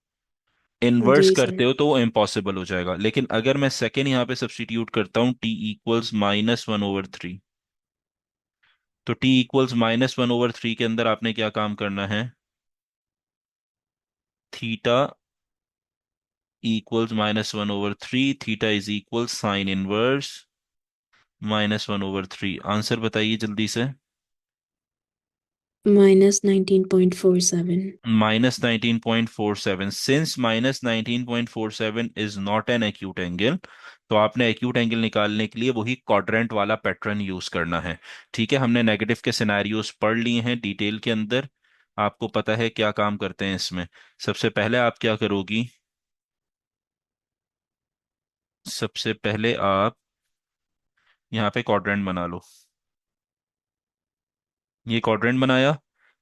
इनवर्स जी करते सर। हो तो वो इम्पॉसिबल हो जाएगा, लेकिन अगर मैं सेकेंड यहाँ पे सब्स्टिट्यूट करता हूँ t=-1/3, तो t=-1/3 के अंदर आपने क्या काम करना है, theta =-1/3, theta is equal sine inverse -1/3। Answer बताइए जल्दी से। -19.47। -19.47। Since -19.47 is not an acute angle, तो आपने एक्यूट एंगल निकालने के लिए वही क्वाड्रेंट वाला पैटर्न यूज करना है। ठीक है, हमने नेगेटिव के सिनेरियोज पढ़ लिए हैं डिटेल के अंदर, आपको पता है क्या काम करते हैं इसमें। सबसे पहले आप क्या करोगी, सबसे पहले आप यहाँ पे क्वाड्रेंट बना लो। ये क्वाड्रेंट बनाया,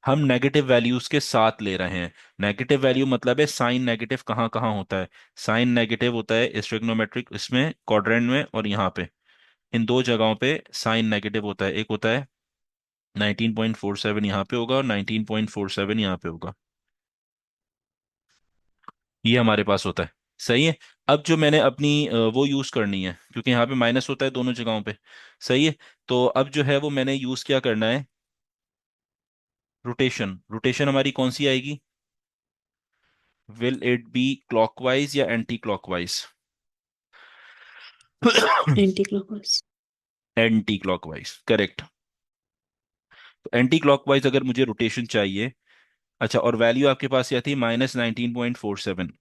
हम नेगेटिव वैल्यूज के साथ ले रहे हैं। नेगेटिव वैल्यू मतलब है साइन नेगेटिव कहाँ कहाँ होता है, साइन नेगेटिव होता है इस ट्रिग्नोमेट्रिक इसमें क्वाड्रेंट में, और यहाँ पे इन दो जगहों पे साइन नेगेटिव होता है। एक होता है 19.47 यहाँ पे होगा, और 19.47 यहाँ पे होगा, ये हमारे पास होता है। सही है। अब जो मैंने अपनी वो यूज करनी है, क्योंकि यहाँ पे माइनस होता है दोनों जगहों पे। सही है। तो अब जो है वो मैंने यूज क्या करना है, रोटेशन। रोटेशन हमारी कौन सी आएगी, विल इट बी क्लॉकवाइज या anti clockwise? Anti clockwise. Anti clockwise, correct. तो एंटी क्लॉकवाइज अगर मुझे रोटेशन चाहिए, अच्छा, और वैल्यू आपके पास क्या थी, -19.47।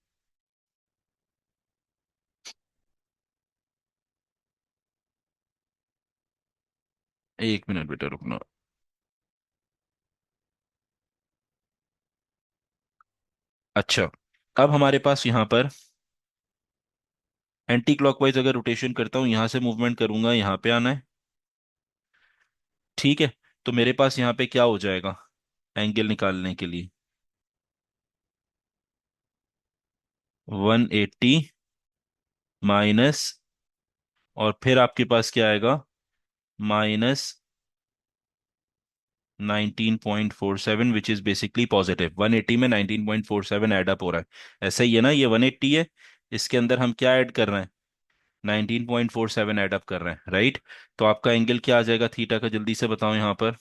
1 मिनट बेटा रुकना। अच्छा, अब हमारे पास यहाँ पर एंटी क्लॉकवाइज अगर रोटेशन करता हूँ, यहां से मूवमेंट करूंगा, यहाँ पे आना है। ठीक है। तो मेरे पास यहाँ पे क्या हो जाएगा, एंगल निकालने के लिए 180 माइनस, और फिर आपके पास क्या आएगा, -19.47 विच इज बेसिकली पॉजिटिव। 180 में 19.47 एड अप हो रहा है, ऐसा ही है ना, ये 180 है, इसके अंदर हम क्या ऐड कर रहे हैं, 19.47 एड अप कर रहे हैं, राइट। तो आपका एंगल क्या आ जाएगा थीटा का, जल्दी से बताओ यहाँ पर।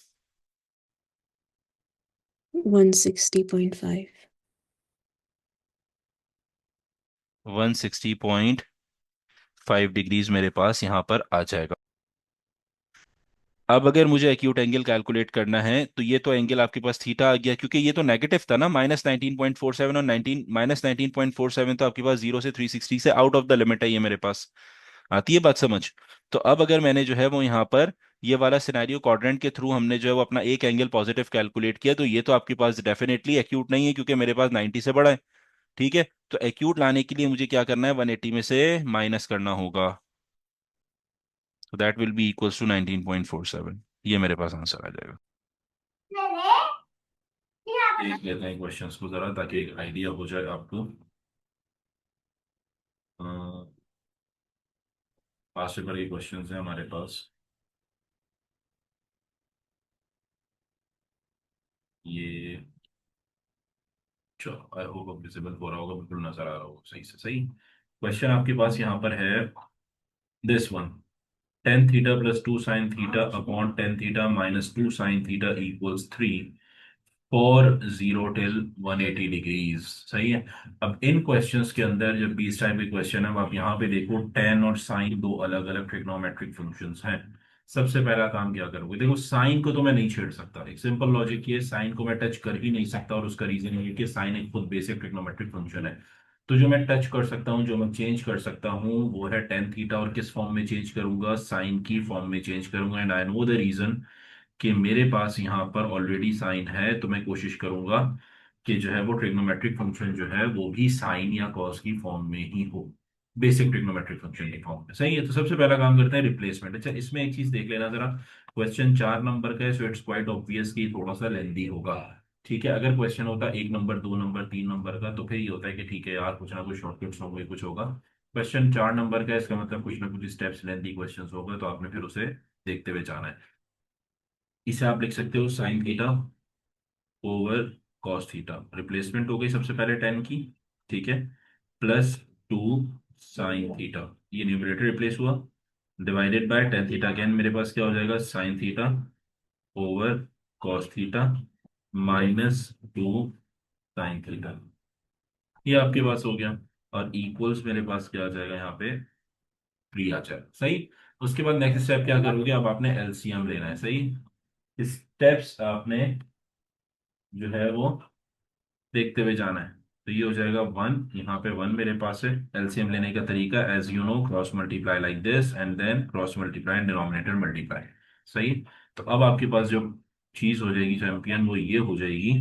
160.5। 160.5 डिग्रीज मेरे पास यहाँ पर आ जाएगा। अब अगर मुझे एक्यूट एंगल कैलकुलेट करना है, तो ये तो एंगल आपके पास थीटा आ गया, क्योंकि ये तो नेगेटिव था ना, -19.47, और 19 -19.47 तो आपके पास 0 से 360 से आउट ऑफ द लिमिट है ये मेरे पास। आती है बात समझ। तो अब अगर मैंने जो है वो यहाँ पर ये वाला सिनेरियो क्वाड्रेंट के थ्रू हमने जो है वो अपना एक एंगल पॉजिटिव कैलकुलेट किया, तो ये तो आपके पास डेफिनेटली एक्यूट नहीं है, क्योंकि मेरे पास 90 से बड़ा है। ठीक है। तो एक्यूट लाने के लिए मुझे क्या करना है, 180 में से माइनस करना होगा, तो that will be equals to 19.47। ये मेरे पास आंसर आ जाएगा। देख लेते हैं क्वेश्चंस को जरा, ताकि एक आइडिया हो जाए आपको। पास पेपर के क्वेश्चंस हैं हमारे पास। ये चलो आई होप अब विजिबल हो रहा होगा, बिल्कुल नजर आ रहा होगा सही से सही। क्वेश्चन आपके पास यहाँ पर है this one, tan theta plus two sine theta upon tan theta minus two sine theta equals three for zero till 180 degrees. सही है। अब इन क्वेश्चंस के अंदर जब भी इस टाइप के क्वेश्चन है, अब आप यहाँ पे देखो टेन और साइन दो अलग अलग ट्रिग्नोमेट्रिक फंक्शंस हैं। सबसे पहला काम क्या करोगे, देखो साइन को तो मैं नहीं छेड़ सकता, एक सिंपल लॉजिक ये, साइन को मैं टच कर ही नहीं सकता, और उसका रीजन ये है कि साइन एक खुद बेसिक ट्रिग्नोमेट्रिक फंक्शन है। तो जो मैं टच कर सकता हूँ, जो मैं चेंज कर सकता हूँ, वो है टेन थीटा, और किस फॉर्म में चेंज करूंगा, साइन की फॉर्म में चेंज करूंगा। And I know the reason कि मेरे पास यहाँ पर ऑलरेडी साइन है, तो मैं कोशिश करूंगा कि जो है वो ट्रिग्नोमेट्रिक फंक्शन जो है वो भी साइन या कॉस की फॉर्म में ही हो, बेसिक ट्रिग्नोमेट्रिक फंक्शन की फॉर्म में। सही है। तो सबसे पहला काम करते हैं रिप्लेसमेंट। अच्छा, इसमें एक चीज देख लेना जरा, क्वेश्चन 4 नंबर का है, सो इट्स क्वाइट ऑब्वियस कि थोड़ा सा लेंदी होगा। ठीक है, अगर क्वेश्चन होता 1 नंबर 2 नंबर 3 नंबर का, तो फिर ये होता है कि ठीक है यार, कुछ ना कुछ शॉर्टकट्स होंगे, कुछ होगा। क्वेश्चन 4 नंबर का है, इसका मतलब कुछ ना कुछ स्टेप्स लेंदी क्वेश्चन होगा, तो आपने फिर उसे देखते हुए जाना है। इसे आप लिख सकते हो sign theta over cos theta, replacement हो गई सबसे पहले टेन की, ठीक है, प्लस टू साइन थीटा, ये न्यूमरेटर रिप्लेस हुआ, divided by tan theta, again मेरे पास क्या हो जाएगा, sine theta over cos theta minus two sine theta, ये आपके पास हो गया। और इक्वल्स मेरे पास क्या आ जाएगा यहाँ पे, थ्री आ जाएगा। सही। उसके बाद नेक्स्ट स्टेप क्या करोगे, अब आपने एलसीएम लेना है। सही। स्टेप्स आपने जो है वो देखते हुए जाना है। तो ये हो जाएगा वन, यहाँ पे वन मेरे पास है। एलसीएम लेने का तरीका, as you know, cross multiply like this and then cross multiply and denominator multiply. सही। तो अब आपके पास जो चीज हो जाएगी चैंपियन, वो ये हो जाएगी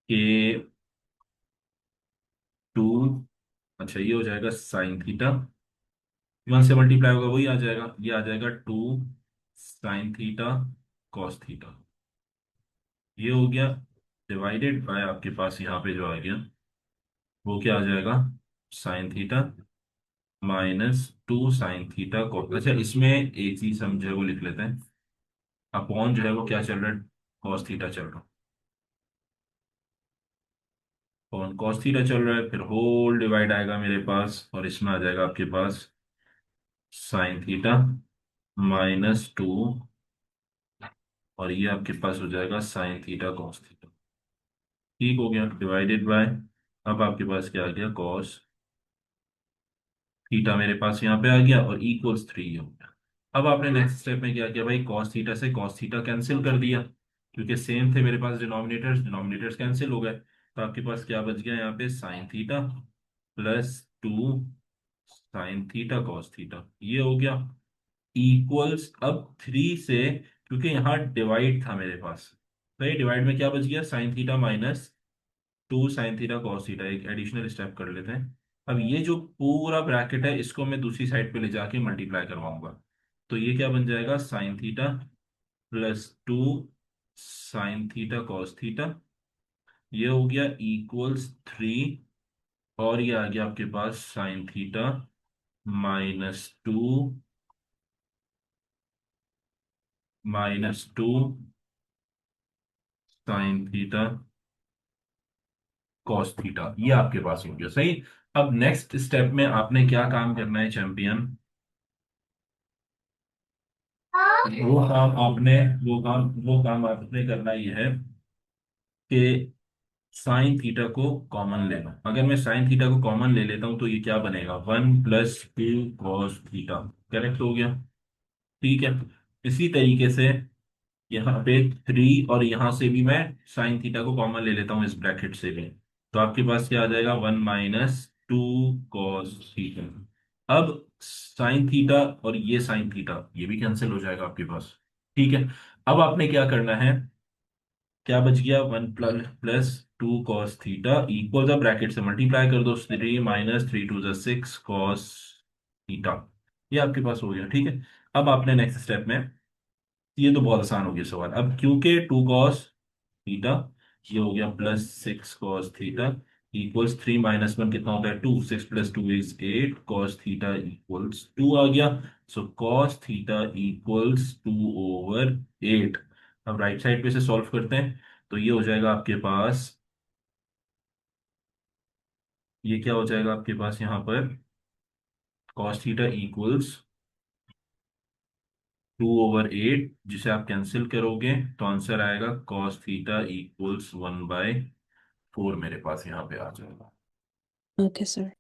कि टू, अच्छा ये हो जाएगा साइन थीटा, वन से मल्टीप्लाई होगा वही आ जाएगा, ये आ जाएगा two sine theta cos theta, ये हो गया, डिवाइडेड बाय आपके पास यहाँ पे जो आ गया वो क्या आ जाएगा, sine theta minus two sine theta को, अच्छा इसमें एक चीज हम जो है वो लिख लेते हैं, अपॉन जो है वो क्या चल रहा है, कॉस थीटा चल रहा है, अपॉन कॉस थीटा चल रहा है, फिर होल डिवाइड आएगा मेरे पास, और इसमें आ जाएगा आपके पास साइन थीटा माइनस टू, और ये आपके पास हो जाएगा साइन थीटा कॉस थीटा। ठीक हो गया, डिवाइडेड बाय, अब आपके पास क्या आ गया, कॉस थीटा मेरे पास यहाँ पे आ गया, और इक्वल्स थ्री हो गया। अब आपने नेक्स्ट स्टेप में क्या किया भाई, कॉस थीटा से कॉस थीटा कैंसिल कर दिया, क्योंकि सेम थे मेरे पास डिनोमिनेटर्स, डिनोमिनेटर्स कैंसिल हो गए, तो आपके पास क्या बच गया यहाँ पे, sign theta plus two sine theta cos theta, ये हो गया, इक्वल्स अब थ्री से, क्योंकि यहाँ डिवाइड था मेरे पास, तो ये डिवाइड में क्या बच गया, sign theta minus two sine theta cos theta, एक एडिशनल स्टेप कर लेते हैं। अब ये जो पूरा ब्रैकेट है, इसको मैं दूसरी साइड पे ले जाके मल्टीप्लाई करवाऊंगा, तो ये क्या बन जाएगा, sine theta plus two sine theta cos theta, ये हो गया इक्वल्स थ्री, और ये आ गया आपके पास sine theta minus two sine theta cos theta, ये आपके पास हो गया। सही। अब नेक्स्ट स्टेप में आपने क्या काम करना है चैंपियन, वो काम आपने करना ये है कि साइन थीटा को कॉमन लेना। अगर मैं साइन थीटा को कॉमन ले लेता हूं, तो ये क्या बनेगा, one plus to cos theta, correct हो गया। ठीक है। इसी तरीके से यहाँ पे थ्री, और यहाँ से भी मैं साइन थीटा को कॉमन ले लेता हूँ इस ब्रैकेट से भी, तो आपके पास क्या आ जाएगा, one minus two cos theta. अब साइन थीटा और ये साइन थीटा ये भी कैंसिल हो जाएगा आपके पास। ठीक है। अब आपने क्या करना है, क्या बच गया, one plus plus two cos theta equal, the bracket से मल्टीप्लाई कर दो, थ्री माइनस थ्री टू ज सिक्स कॉस थीटा, ये आपके पास हो गया। ठीक है। अब आपने नेक्स्ट स्टेप में, ये तो बहुत आसान हो गया सवाल, अब क्योंकि टू कॉस थीटा, ये हो गया plus six cos theta equals three minus one कितना होता है, two, six plus two is eight, cos theta equals two आ गया, so cos theta equals two over eight. अब राइट साइड पे से सॉल्व करते हैं, तो ये हो जाएगा आपके पास ये क्या हो जाएगा आपके पास यहाँ पर, कॉस थीटा इक्वल्स 2/8, जिसे आप कैंसिल करोगे तो आंसर आएगा कॉस थीटा इक्वल्स 1/4 मेरे पास यहाँ पे आ जाएगा। Okay, sir.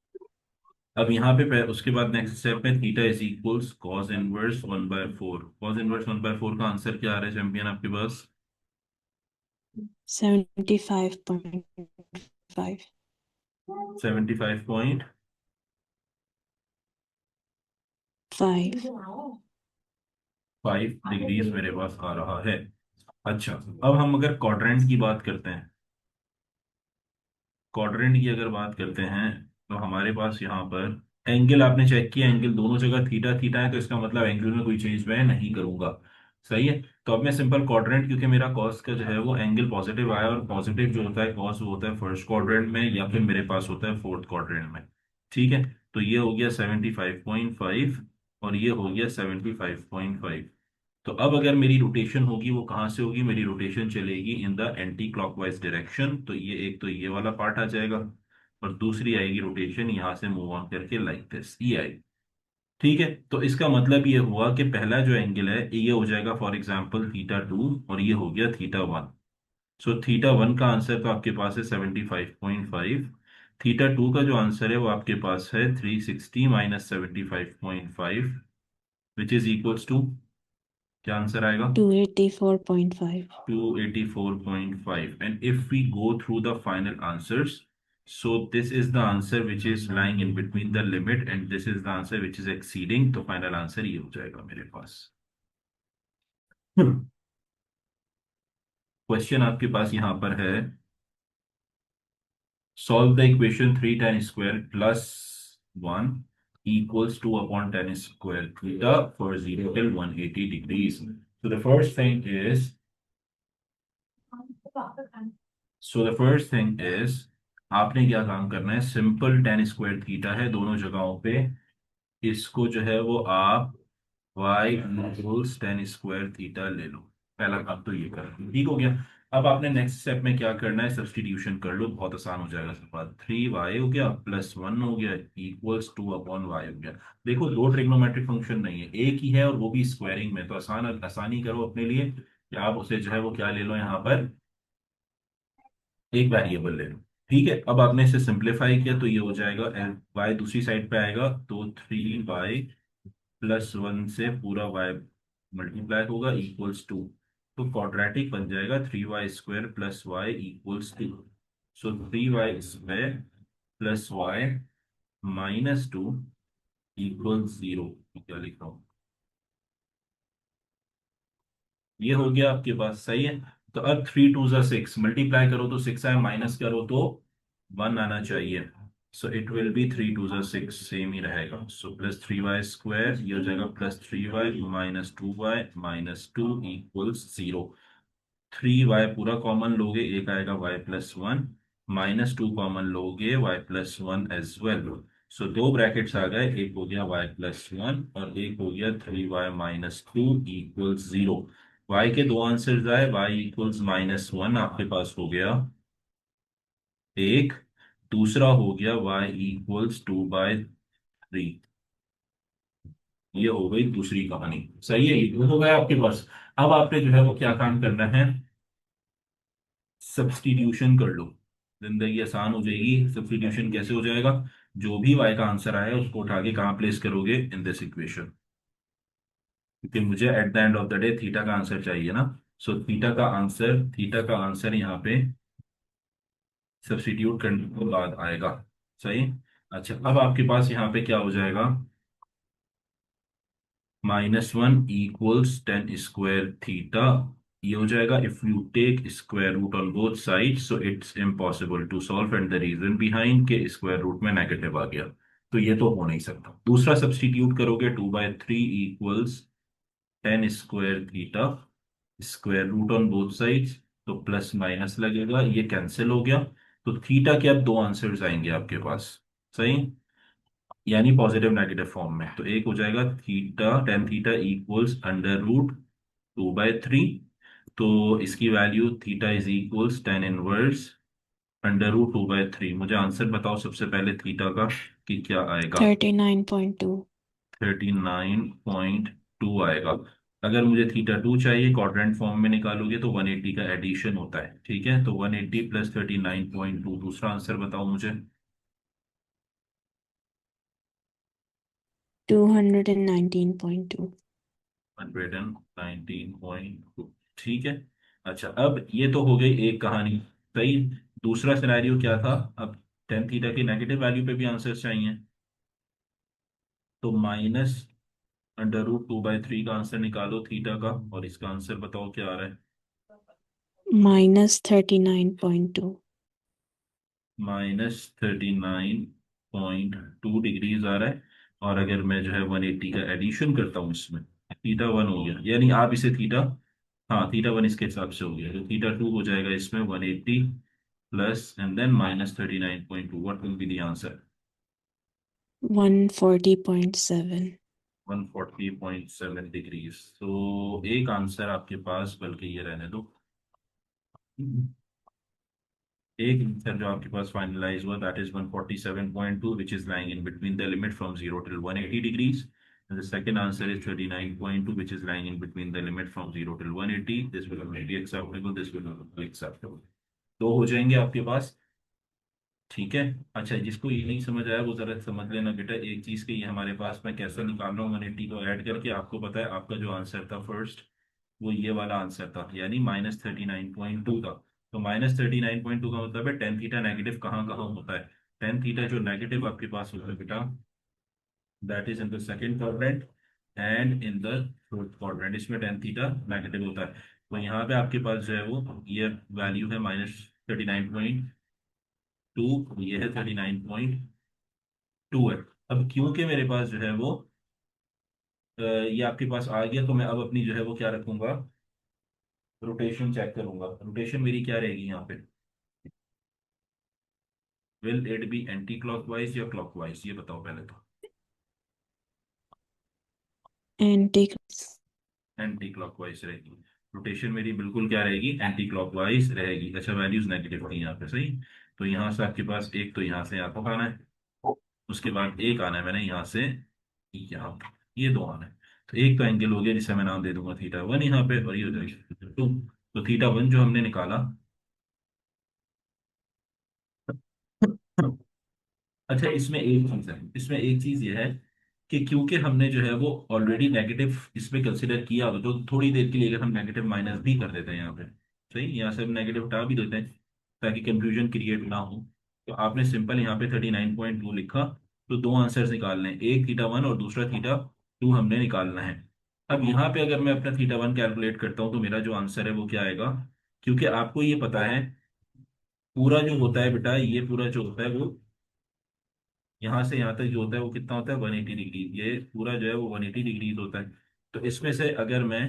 अब यहाँ पे उसके बाद नेक्स्ट स्टेप में theta is equals cos inverse 1/4। Cos inverse 1/4 का आंसर क्या आ रहा है चैंपियन आपके पास? 75.5. 75.5 5. डिग्रीज मेरे पास आ रहा है। अच्छा, अब हम अगर क्वाड्रेंट की बात करते हैं, क्वाड्रेंट की अगर बात करते हैं, तो हमारे पास यहाँ पर एंगल आपने चेक किया, एंगल दोनों जगह थीटा थीटा है, तो इसका मतलब एंगल में कोई चेंज मैं नहीं करूंगा। सही है। तो अब मैं सिंपल क्वाड्रेंट, क्योंकि मेरा कॉस का जो है वो एंगल पॉजिटिव आया, और पॉजिटिव जो होता है कॉस वो होता है फर्स्ट क्वाड्रेंट में, या फिर मेरे पास होता है फोर्थ क्वाड्रेंट में। ठीक है। तो ये हो गया 75.5 और ये हो गया 75.5। तो अब अगर मेरी रोटेशन होगी वो कहाँ से होगी, मेरी रोटेशन चलेगी in the anti clockwise direction. तो ये एक तो ये वाला पार्ट आ जाएगा, और दूसरी आएगी रोटेशन यहाँ से मूव ऑन करके लाइक दिस, ये आएगी। ठीक है। तो इसका मतलब ये हुआ कि पहला जो एंगल है ये हो जाएगा फॉर एग्जांपल थीटा 2, और ये हो गया थीटा 1। सो थीटा 1 का आंसर तो आपके पास है 75.5। थीटा 2 का जो आंसर है वो आपके पास है 360 minus 75.5, which is equals to, क्या आंसर आएगा? 284.5. 284.5. And if we go through the final answers, so this is the answer which is lying in between the limit, and this is the answer which is exceeding, तो फाइनल आंसर ये हो जाएगा मेरे पास। क्वेश्चन आपके पास यहाँ पर है, solve the equation 3 tan² + 1 equals 2/tan² theta for 0 till 180 degrees. So the first thing is, आपने क्या काम करना है, सिंपल tan² थीटा है दोनों जगहों पे, इसको जो है वो आप y इक्वल्स tan² थीटा ले लो। पहला काम तो ये कर, ठीक हो गया। अब आपने नेक्स्ट स्टेप में क्या करना है, सब्स्टिट्यूशन कर लो, बहुत आसान हो जाएगा सब बात। 3y हो गया +1 हो गया इक्वल्स 2/y हो गया। देखो दो ट्रिग्नोमेट्रिक फंक्शन नहीं है, एक ही है, और वो भी स्क्वायरिंग में, तो आसानी करो अपने लिए कि आप उसे जो है वो क्या ले लो यहाँ पर, एक वेरिएबल ले लो। ठीक है। अब आपने इसे सिंप्लीफाई किया तो ये हो जाएगा, y दूसरी साइड पे आएगा तो 3y + 1 से पूरा y मल्टीप्लाई होगा इक्वल्स 2। तो क्वाड्रेटिक बन जाएगा 3y² + y इक्वल्स 2। सो 3y² + y -2 इक्वल्स 0। क्या लिख रहा हूँ, ये हो गया आपके पास। सही है। तो अब 3 × 2 = 6, मल्टीप्लाई करो तो 6 आए, माइनस करो तो 1 आना चाहिए। So it will be 3 × 2 = 6, same ही रहेगा। सो +3y², ये हो जाएगा +3y -2y -2 इक्वल्स 0। 3y पूरा कॉमन लोगे, एक आएगा y+1, -2 कॉमन लोगे y+1 एज वेल। सो दो ब्रैकेट्स आ गए, एक हो गया y+1 और एक हो गया 3y - 2 इक्वल्स 0। y के दो आंसर्स आए, y इक्वल्स -1 आपके पास हो गया एक, दूसरा हो गया y इक्वल्स 2/3। ये हो गई दूसरी कहानी। सही है, ये हो गया आपके पास। अब आपने जो है वो क्या काम करना है, सब्स्टिट्यूशन कर लो, जिंदगी आसान हो जाएगी। सब्स्टिट्यूशन कैसे हो जाएगा, जो भी y का आंसर आया उसको उठा के कहाँ प्लेस करोगे, इन दिस इक्वेशन, क्योंकि मुझे at the end of the day theta का आंसर चाहिए ना। सो थीटा का आंसर यहाँ पे सब्स्टिट्यूट करने के बाद आएगा। सही। अच्छा, अब आपके पास यहाँ पे क्या हो जाएगा, -1 इक्वल्स tan² थीटा, ये हो जाएगा if you take square root on both side, so it's impossible to solve, and the reason behind के स्क्वायर रूट में नेगेटिव आ गया, तो ये तो हो नहीं सकता। दूसरा सब्स्टिट्यूट करोगे 2/3 equals tan² theta, square root on both sides, तो प्लस माइनस लगेगा, ये कैंसिल हो गया। तो थीटा के अब दो आंसर्स आएंगे आपके पास। सही, यानी पॉजिटिव नेगेटिव फॉर्म में। तो एक हो जाएगा थीटा tan² इक्वल्स √2/3, तो इसकी value theta is equals tan 1 √2/3। मुझे आंसर बताओ सबसे पहले थीटा का कि क्या आएगा। 39.2। 39.2 आएगा। अगर मुझे थीटा 2 चाहिए क्वाड्रेंट फॉर्म में निकालोगे तो 180 का एडिशन होता है, ठीक है। तो 180 प्लस 39.2, दूसरा आंसर बताओ मुझे। 219.2। 119.2, ठीक है। अच्छा, अब ये तो हो गई एक कहानी, सही। दूसरा सिनेरियो क्या था अब। टेन थीटा की नेगेटिव वैल्यू पे भी आंसर चाहिए, तो -√2/3 का आंसर निकालो थीटा का, और इसका आंसर बताओ क्या आ रहा है। -39.2। -39.2 डिग्रीज आ रहा है। और अगर मैं जो है 180 का एडिशन करता हूँ इसमें, थीटा 1 हो गया, यानी आप इसे थीटा, हाँ थीटा 1 इसके हिसाब से हो गया, तो थीटा 2 हो जाएगा इसमें 180 plus and then -39.2। What will be the answer. 140.7। 140.7 degrees. तो एक आंसर आपके पास, बल्कि ये रहने दो, एक आंसर जो आपके पास फाइनलाइज हुआ, that is 147.2, which is lying in between the limit from 0 till 180 degrees. And the second answer is 39.2, which is lying in between the limit from 0 till 180. This will not be acceptable, this will not be acceptable। दो हो जाएंगे आपके पास, ठीक है। अच्छा, जिसको ये नहीं समझ आया वो जरा समझ लेना बेटा एक चीज की, ये हमारे पास मैं कैसे निकाल रहा हूँ 180 को ऐड करके। आपको पता है आपका जो आंसर था फर्स्ट, वो ये वाला आंसर था, यानी -39.2 था। तो -39.2 का मतलब है टेन थीटा नेगेटिव कहाँ कहाँ होता है। टेन थीटा जो नेगेटिव आपके पास होता है बेटा, that is in the second quadrant and in the fourth quadrant, इसमें टेन थीटा नेगेटिव होता है। तो यहाँ पे आपके पास जो है वो ये वैल्यू है -39.2, ये है 39.2 है। अब क्योंकि मेरे पास जो है वो ये आपके पास आ गया, तो मैं अब अपनी जो है वो क्या रखूंगा, रोटेशन चेक करूंगा। रोटेशन मेरी क्या रहेगी यहाँ पे, will it be anti clockwise या क्लॉकवाइज, ये बताओ पहले तो। एंटी। एंटी क्लॉकवाइज रहेगी। रोटेशन मेरी बिल्कुल क्या रहेगी, एंटी क्लॉकवाइज रहेगी। अच्छा, वैल्यूज नेगेटिव थी यहाँ पे, सही। तो यहाँ से आपके पास एक, तो यहाँ से यहाँ तक आना है, उसके बाद एक आना है मैंने यहाँ से यहाँ, ये दो आना है। तो एक तो एंगल हो गया जिसे मैं नाम दे दूंगा थीटा 1 यहाँ पे, और ये हो जाएगा थीटा 2। तो थीटा 1 जो हमने निकाला, अच्छा इसमें एक चीज है, इसमें एक चीज ये है कि क्योंकि हमने जो है वो ऑलरेडी नेगेटिव इसमें कंसिडर किया हो, तो थोड़ी देर के लिए अगर हम नेगेटिव माइनस भी कर देते हैं यहाँ पे, सही, यहाँ से हम नेगेटिव हटा भी देते हैं ताकि कंफ्यूजन क्रिएट ना हो। तो आपने सिंपल यहाँ पे 39.2 लिखा, तो दो आंसर्स निकालने हैं, एक थीटा 1 और दूसरा थीटा 2 हमने निकालना है। अब यहाँ पे अगर मैं अपना थीटा 1 कैलकुलेट करता हूँ तो मेरा जो आंसर है वो क्या आएगा, क्योंकि आपको ये पता है पूरा जो होता है बेटा, ये पूरा जो होता है वो यहाँ से यहाँ तक जो होता है वो कितना होता है 180 डिग्री, ये पूरा जो है वो 180 डिग्रीज होता है। तो इसमें से अगर मैं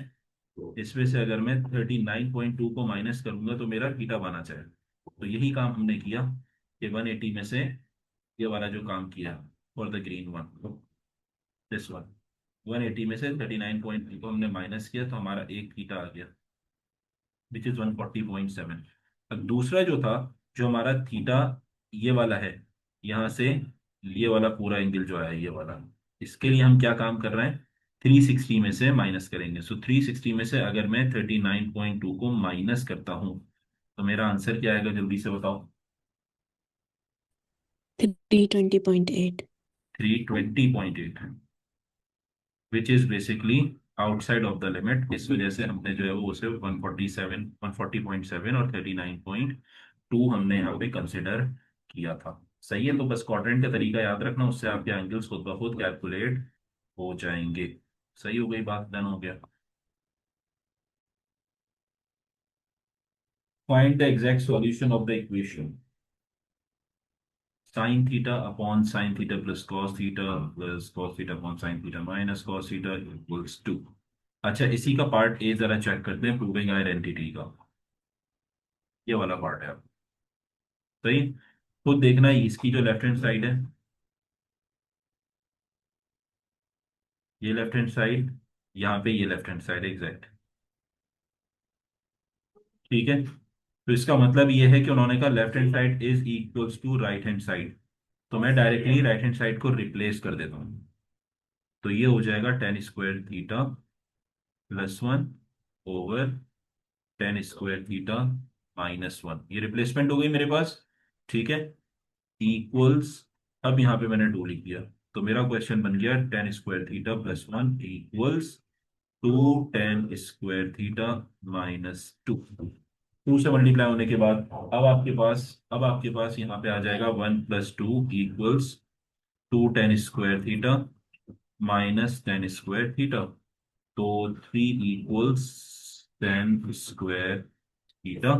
39.2 को माइनस करूंगा तो मेरा थीटा बना जाएगा। तो यही काम हमने किया कि 180 में से ये वाला जो काम किया for the green one, this one, 180 में से 39.2 को हमने माइनस किया तो हमारा एक थीटा आ गया, विच इज 140.7। अब दूसरा जो था, जो हमारा थीटा ये वाला है, यहाँ से ये वाला पूरा एंगल जो है ये वाला, इसके लिए हम क्या काम कर रहे हैं, 360 में से माइनस करेंगे। सो 360 में से अगर मैं 39.2 को माइनस करता हूँ तो मेरा आंसर क्या आएगा, जल्दी से बताओ। 320.8। 320.8, विच is basically outside of the limit. इस वजह से हमने जो है वो उसे 140.7 और 39.2 हमने यहाँ पे कंसिडर किया था। सही है, तो बस क्वाड्रेंट का तरीका याद रखना, उससे आपके एंगल्स खुद ब खुद कैलकुलेट हो जाएंगे। सही हो गई बात, डन हो गया। Find the exact solution of the equation sine theta upon sine theta plus cos theta upon sine theta minus cos theta equals two. अच्छा, इसी का पार्ट ए जरा चेक करते हैं, प्रूविंग आइडेंटिटी का, ये वाला पार्ट है। सही, खुद देखना है इसकी जो लेफ्ट हैंड साइड है, ये लेफ्ट हैंड साइड, यहाँ पे ये लेफ्ट हैंड साइड एग्जैक्ट, ठीक है। तो इसका मतलब ये है कि उन्होंने कहा left hand side is equals to right hand side. तो मैं डायरेक्टली राइट हैंड साइड को रिप्लेस कर देता हूँ। तो ये हो जाएगा tan square theta plus one over tan square theta minus one. ये रिप्लेसमेंट हो गई मेरे पास। ठीक है। इक्वल्स, अब यहाँ पे मैंने टू लिख दिया। तो मेरा क्वेश्चन बन गया tan square theta plus one equals two tan square theta minus two. Two से मल्टीप्लाई होने के बाद अब आपके पास यहाँ पे आ जाएगा one plus two equals two tan square theta minus tan square theta. तो three equals tan square theta,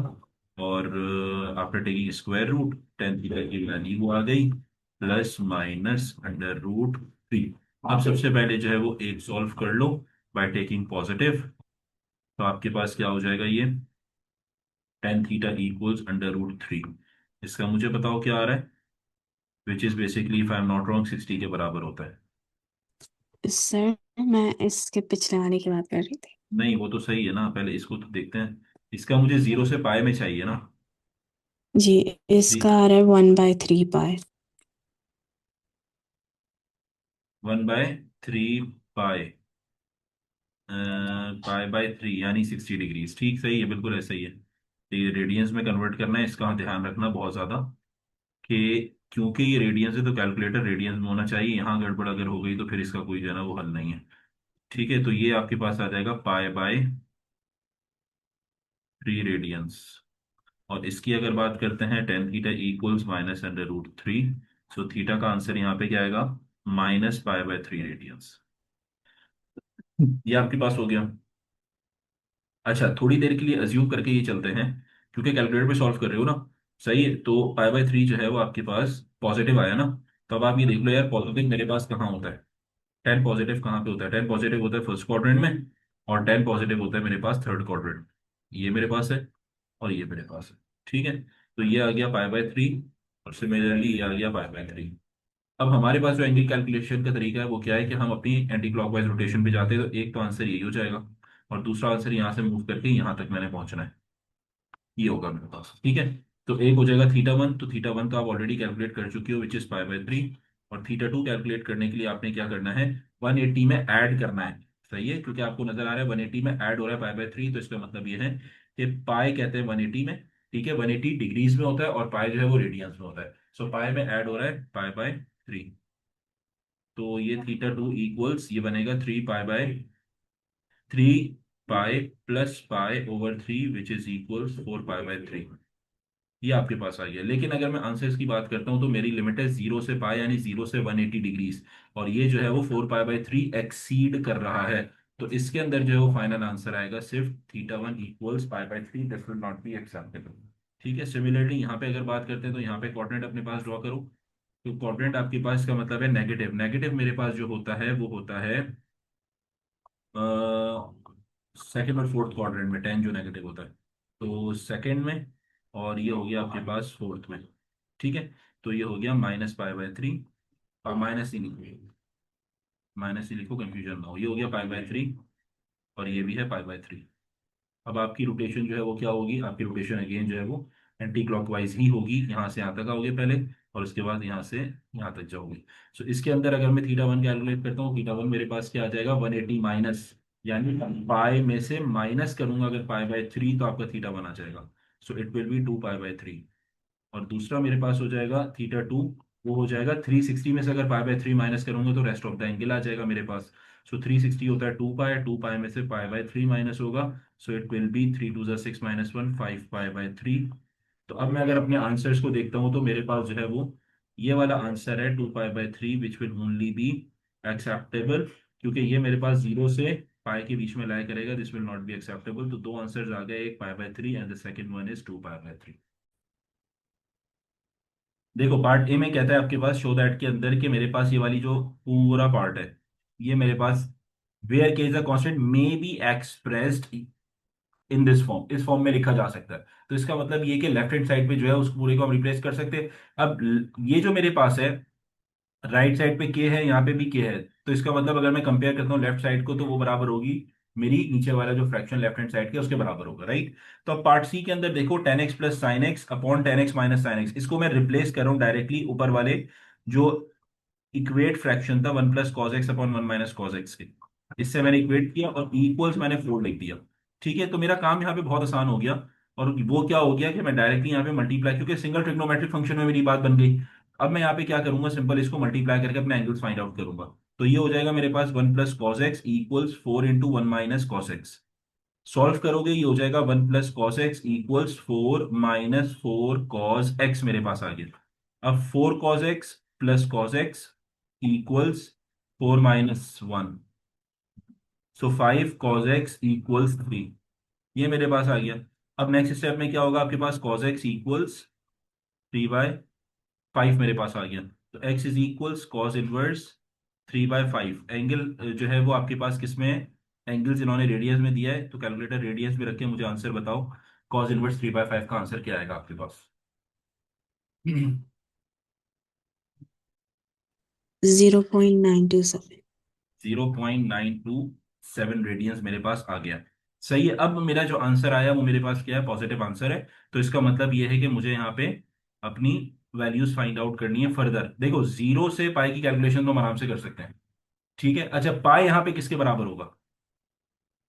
और after taking square root tan theta की वैल्यू आ गई plus minus under root three. अब सबसे पहले जो है वो एक सॉल्व कर लो बाय टेकिंग पॉजिटिव। तो आपके पास क्या हो जाएगा ये tan theta equals under root three. इसका मुझे बताओ क्या आ रहा है, which is basically if I am not wrong 60 के बराबर होता है। सर मैं इसके पिछले वाले की बात कर रही थी। नहीं वो तो सही है ना, पहले इसको तो देखते हैं। इसका मुझे जीरो से पाई में चाहिए ना। जी, थ्री, इसका आ रहा है 1/3 pi. One by three pi, pi by three यानी 60 डिग्रीज। ठीक, सही है, बिल्कुल ऐसा ही है। तो ये रेडियंस में कन्वर्ट करना है, इसका ध्यान रखना बहुत ज्यादा कि क्योंकि ये रेडियंस है तो कैलकुलेटर रेडियंस में होना चाहिए। यहाँ गड़बड़ अगर हो गई तो फिर इसका कोई जो है ना वो हल नहीं है। ठीक है, तो ये आपके पास आ जाएगा पाई बाय थ्री रेडियंस। और इसकी अगर बात करते हैं tan theta equals minus under root three. So theta का आंसर यहाँ पे क्या आएगा minus pi by three radians. ये आपके पास हो गया। अच्छा, थोड़ी देर के लिए अज्यूम करके ये चलते हैं, क्योंकि कैलकुलेटर पे सॉल्व कर रहे हो ना। सही है, तो पाई बाय थ्री जो है वो आपके पास पॉजिटिव आया ना। तो अब आप ये देख लो यार, पॉजिटिव मेरे पास कहाँ होता है। टेन पॉजिटिव कहाँ पे होता है, टेन पॉजिटिव होता है फर्स्ट क्वाड्रेंट में, और टेन पॉजिटिव होता है मेरे पास थर्ड क्वाड्रेंट। ये मेरे पास है और ये मेरे पास है। ठीक है, तो ये आ गया पाई बाय थ्री, और सिमिलरली ये आ गया पाई बाय थ्री। अब हमारे पास जो एंगल कैलकुलेशन का तरीका है वो क्या है कि हम अपनी एंटी क्लॉकवाइज रोटेशन पे जाते हैं। तो एक तो आंसर यही हो जाएगा, और दूसरा आंसर यहाँ से मूव करके यहाँ तक मैंने पहुंचना है। ये होगा मेरे पास। ठीक है, तो एक हो जाएगा थीटा वन। तो थीटा वन तो आप ऑलरेडी कैलकुलेट कर चुके हो, which is pi by three. और थीटा टू कैलकुलेट करने के लिए आपने क्या करना है, 180 में ऐड करना है। सही है, क्योंकि आपको नजर आ रहा है 180 में ऐड हो रहा है पाई बाय थ्री। तो इसका मतलब ये है कि पाई कहते हैं 180 में। ठीक है, 180 डिग्रीज में होता है और पाई जो है वो रेडियंस में होता है। सो पाई में ऐड हो रहा है पाई बाय थ्री। तो ये थीटा टू इक्वल्स ये बनेगा three pi plus pi over three which is equals four pi by three. ये आपके पास आ गया। लेकिन अगर मैं आंसर्स की बात करता हूं तो मेरी लिमिट है जीरो से पाई यानी जीरो से 180 डिग्रीज, और ये जो है वो four pi by three exceed कर रहा है। तो इसके अंदर जो है वो फाइनल आंसर आएगा सिर्फ theta one equals pi by three. This will not be acceptable. ठीक है, सिमिलरली यहाँ पे अगर बात करते हैं तो यहाँ पे कोऑर्डिनेट अपने पास ड्रॉ करो। तो कोऑर्डिनेट आपके पास का मतलब है नेगेटिव। नेगेटिव मेरे पास जो होता है वो होता है सेकंड और फोर्थ क्वाड्रेंट में, टेन जो नेगेटिव होता है। तो सेकंड में, और ये हो गया आपके पास फोर्थ में। ठीक है, तो ये हो गया माइनस पाई बाय थ्री, और माइनस ही लिखो, माइनस ही लिखो, कंफ्यूजन ना हो। ये हो गया पाई बाय थ्री, और ये भी है पाई बाय थ्री। अब आपकी रोटेशन जो है वो क्या होगी, आपकी रोटेशन अगेन जो है वो एंटी क्लॉकवाइज ही होगी। यहाँ से यहाँ तक आओगे पहले, और उसके बाद यहाँ से यहाँ तक जाओगे। सो इसके अंदर अगर मैं थीटा वन कैलकुलेट करता हूँ, थीटा वन मेरे पास क्या आ जाएगा 180 माइनस, यानी पाई में से माइनस करूंगा अगर पाई बाय थ्री तो आपका थीटा वन आ जाएगा। So it will be two pi by three. और दूसरा मेरे पास हो जाएगा थीटा टू, वो हो जाएगा 360 में से अगर पाई बाय थ्री माइनस करूंगा तो रेस्ट ऑफ द एंगल आ जाएगा मेरे पास। सो 360 होता है टू पाई में से पाई बाय थ्री माइनस होगा। So it will be three two ज़ा six minus one, five pi by three. तो अब मैं अगर अपने आंसर्स को देखता हूँ तो मेरे पास जो है वो ये वाला आंसर है two pi by three which will only be acceptable, क्योंकि ये मेरे पास जीरो से पाई के बीच में लाई करेगा। This will not be acceptable. तो दो आंसर्स आ गए, एक pi by three and the second one is two pi by three. देखो पार्ट ए में कहता है आपके पास शो दैट के अंदर कि मेरे पास ये वाली जो पूरा पार्ट है, ये मेरे पास वेयर के is a constant may be expressed in this form, इस फॉर्म में लिखा जा सकता है। तो इसका मतलब ये कि लेफ्ट हैंड साइड पे जो है उस पूरे को हम रिप्लेस कर सकते हैं। अब ये जो मेरे पास है राइट साइड पे के है, यहाँ पे भी के है। तो इसका मतलब अगर मैं कंपेयर करता हूँ लेफ्ट साइड को तो वो बराबर होगी मेरी नीचे वाला जो फ्रैक्शन लेफ्ट हैंड साइड के उसके बराबर होगा, राइट। तो अब पार्ट सी के अंदर देखो, 10x plus sine x upon 10x minus sine x, इसको मैं रिप्लेस कर रहा हूँ डायरेक्टली ऊपर वाले जो इक्वेट फ्रैक्शन था 1 plus cos x upon 1 minus cos x के, इससे मैंने इक्वेट किया और इक्वल्स मैंने 4 लिख दिया। ठीक है, तो मेरा काम यहाँ पे बहुत आसान हो गया। और वो क्या हो गया कि मैं डायरेक्टली यहाँ पे मल्टीप्लाई, क्योंकि सिंगल ट्रिग्नोमेट्रिक फंक्शन में मेरी बात बन गई। अब मैं यहाँ पे क्या करूंगा, सिंपल इसको मल्टीप्लाई करके अपने एंगल्स फाइंड आउट करूंगा। तो ये हो जाएगा मेरे पास 1 plus cos x equals 4 into 1 minus cos x. Solve करोगे ये हो जाएगा 1 plus cos x equals 4 minus 4 cos x मेरे पास आ गया। अब 4 cos x plus cos x equals 4 - 1, सो 5 कॉज एक्स इक्वल्स 3। ये मेरे पास आ गया। अब नेक्स्ट स्टेप में क्या होगा, आपके पास cos x इक्वल्स 3/5 मेरे पास आ गया। तो x is equals cos 1 3/5। Angle जो है वो आपके पास किस में है, एंगल्स इन्होंने रेडियस में दिया है, तो कैलकुलेटर रेडियस में रख के मुझे आंसर बताओ। cos 1 3/5 का आंसर क्या आएगा आपके पास? 0.927। 0.927 रेडियंस मेरे पास आ गया। सही है, अब मेरा जो आंसर आया वो मेरे पास क्या है, पॉजिटिव आंसर है। तो इसका मतलब ये है कि मुझे यहाँ पे अपनी वैल्यूज फाइंड आउट करनी है फर्दर। देखो, 0 से पाई की कैलकुलेशन तो हम आराम से कर सकते हैं। ठीक है, अच्छा पाई यहाँ पे किसके बराबर होगा?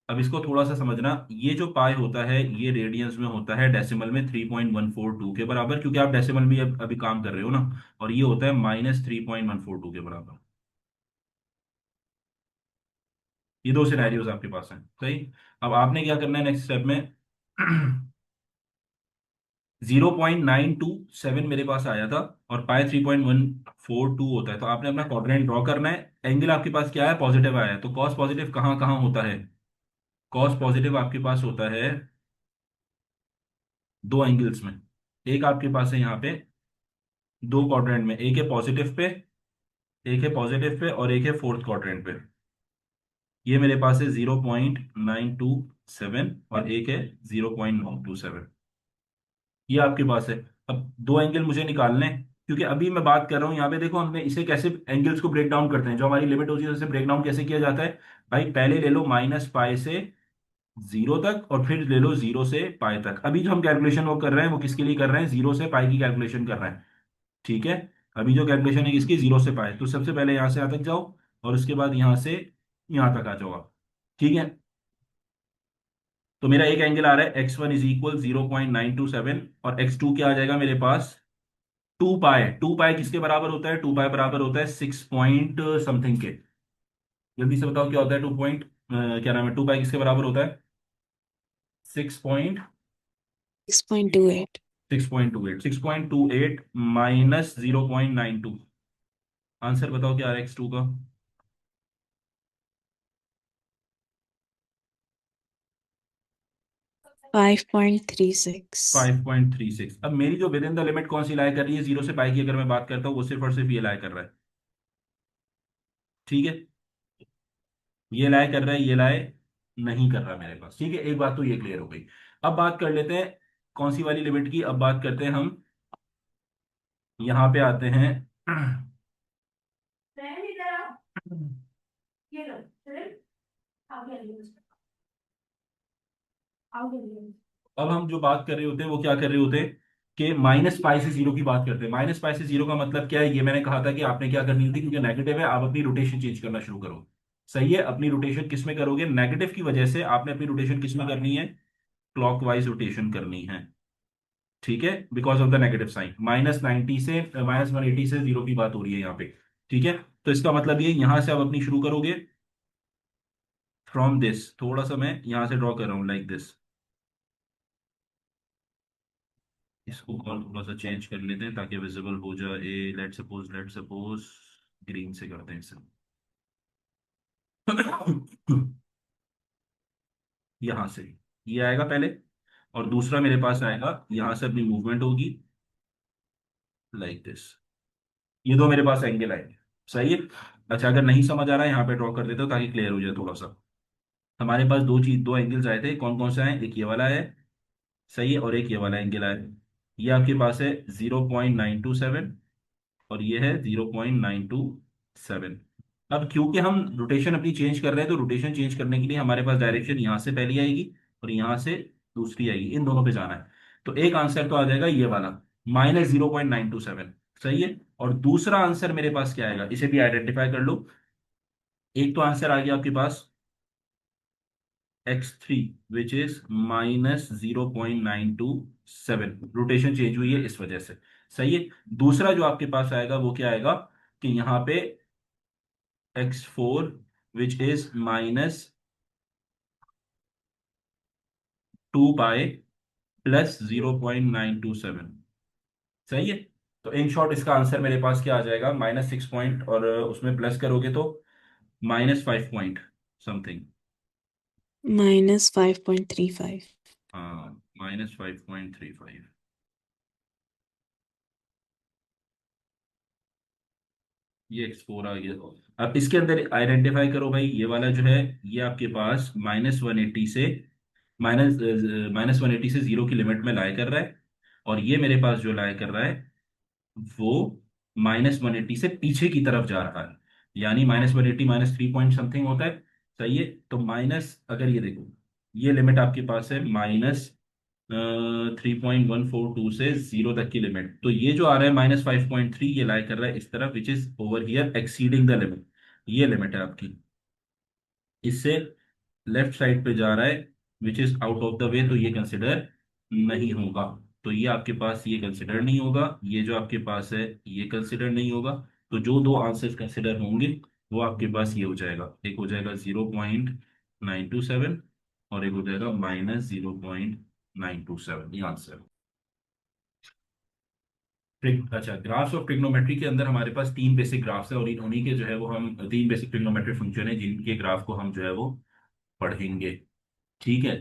अब इसको थोड़ा सा समझना, ये जो पाई होता है ये रेडियंस में होता है डेसिमल में 3.142 के बराबर, क्योंकि आप डेसिमल में अभी काम कर रहे हो ना। और ये होता है -3.142 के बराबर। ये दो सिनेरियोज आपके पास हैं, सही। अब आपने क्या करना है नेक्स्ट स्टेप में, 0.927 मेरे पास आया था और पाई 3.142 होता है, तो आपने अपना क्वाड्रेंट ड्रॉ करना है। एंगल आपके पास क्या है, पॉजिटिव आया है, तो कॉस पॉजिटिव कहाँ कहाँ होता है? कॉस पॉजिटिव आपके पास होता है दो एंगल्स में। एक आपके पास है यहाँ पे दो क्वाड्रेंट में, एक है पॉजिटिव पे, एक है पॉजिटिव पे और एक है फोर्थ क्वाड्रेंट पे। ये मेरे पास है 0.927 और एक है 0.927। ये आपके पास है। अब दो एंगल मुझे निकालने हैं, क्योंकि अभी मैं बात कर रहा हूँ यहाँ पे, देखो हमने इसे कैसे एंगल्स को ब्रेक डाउन करते हैं, जो हमारी लिमिट होती है उसे ब्रेक डाउन कैसे किया जाता है। भाई पहले ले लो -पाई से 0 तक और फिर ले लो 0 से पाई तक। अभी जो हम कैलकुलेशन वो कर रहे हैं वो किसके लिए कर रहे हैं, 0 से पाई की कैलकुलेशन कर रहे हैं। ठीक है, अभी जो कैलकुलेशन है किसकी, 0 से पाई। तो सबसे पहले यहाँ से यहाँ तक जाओ और उसके बाद यहाँ से यहाँ तक आ जाओ आप। ठीक है, तो मेरा एक एंगल आ रहा है x1 = 0.927 और x2 क्या आ जाएगा मेरे पास, 2 पाई। 2 पाई किसके बराबर होता है, 2 पाई बराबर होता है 6 पॉइंट समथिंग के। जल्दी से बताओ क्या होता है 2 पॉइंट, क्या नाम है, 2 पाई किसके बराबर होता है? 6 पॉइंट 6.28। 6.28, 6.28 माइनस 0.92। आंसर बताओ क्या आ रहा है x2 का? 5.36। 5.36। अब मेरी जो विद इन द लिमिट कौन सी लाई कर रही है, 0 से पाई की अगर मैं बात करता हूँ, वो सिर्फ और सिर्फ ये लाई कर रहा है। ठीक है, ये लाई कर रहा है, ये लाई नहीं कर रहा मेरे पास। ठीक है, एक बात तो ये क्लियर हो गई। अब बात कर लेते हैं कौन सी वाली लिमिट की, अब बात करते हैं हम, यहाँ पे आते हैं। अब हम जो बात कर रहे होते हैं वो क्या कर रहे होते हैं कि -पाई से 0 की बात करते हैं। -पाई से 0 का मतलब क्या है, ये मैंने कहा था कि आपने क्या करनी होती है, क्योंकि नेगेटिव है आप अपनी रोटेशन चेंज करना शुरू करो। सही है, अपनी रोटेशन किस में करोगे, नेगेटिव की वजह से आपने अपनी रोटेशन किस में करनी है, क्लॉकवाइज रोटेशन करनी है। ठीक है, because of the negative sign, -90 से -180 से 0 की बात हो रही है यहाँ पे। ठीक है, तो इसका मतलब ये यहां से आप अपनी शुरू करोगे फ्रॉम दिस, थोड़ा सा मैं यहां से ड्रॉ कर रहा हूँ लाइक दिस। इसको कलर थोड़ा सा चेंज कर लेते हैं ताकि विजिबल हो जाए। लेट सपोज ग्रीन से करते हैं इसे। यहां से ये आएगा पहले, और दूसरा मेरे पास आएगा यहां से अपनी मूवमेंट होगी लाइक दिस। ये दो मेरे पास एंगल आएंगे। सही है, अच्छा अगर नहीं समझ आ रहा है यहाँ पे ड्रॉ कर देता हूँ ताकि क्लियर हो जाए थोड़ा सा। हमारे पास दो एंगल्स आए थे, कौन कौन से आए, एक ये वाला है, सही है, और एक ये वाला एंगल आया। ये आपके पास है 0.927 और ये है 0.927। अब क्योंकि हम रोटेशन अपनी चेंज कर रहे हैं, तो रोटेशन चेंज करने के लिए हमारे पास डायरेक्शन यहाँ से पहली आएगी और यहाँ से दूसरी आएगी, इन दोनों पे जाना है। तो एक आंसर तो आ जाएगा ये वाला, -0.927। सही है। और दूसरा आंसर मेरे पास क्या आएगा, इसे भी आइडेंटिफाई कर लो। एक तो आंसर आ गया आपके पास x3, which is -0.927, rotation change हुई है इस वजह से। सही है। दूसरा जो आपके पास आएगा वो क्या आएगा कि यहाँ पे x4, which is -2 pi plus 0.927। सही है। तो इन शॉर्ट इसका आंसर मेरे पास क्या आ जाएगा, -6 पॉइंट, और उसमें प्लस करोगे तो -5 पॉइंट समथिंग। -5.35। हाँ, -5.35। ये x4 आ गया। अब इसके अंदर आइडेंटिफाई करो भाई, ये वाला जो है ये आपके पास -180 से माइनस -180 से 0 की लिमिट में लाई कर रहा है, और ये मेरे पास जो लाई कर रहा है वो -180 से पीछे की तरफ जा रहा है, यानी -180 -3 पॉइंट समथिंग होता है। सही है। तो माइनस, अगर ये देखो, ये लिमिट आपके पास है -3.142 से 0 तक की लिमिट, तो ये जो आ रहा है -5.3, ये लाई कर रहा है इस तरफ, which is over here exceeding the limit. ये लिमिट है आपकी, इससे लेफ्ट साइड पे जा रहा है, which is out of the way, तो ये कंसिडर नहीं होगा। तो ये आपके पास ये कंसिडर नहीं होगा, ये जो आपके पास है ये कंसिडर नहीं होगा। तो जो दो आंसर्स कंसिडर होंगे वो आपके पास ये हो जाएगा, एक हो जाएगा 0.927 और एक हो जाएगा -0.927, ये आंसर। अच्छा, ग्राफ्स ऑफ ट्रिग्नोमेट्री के अंदर हमारे पास तीन बेसिक ग्राफ्स है, और उन्हीं के जो है वो हम तीन बेसिक ट्रिग्नोमेट्री फंक्शन है जिनके ग्राफ को हम जो है वो पढ़ेंगे। ठीक है।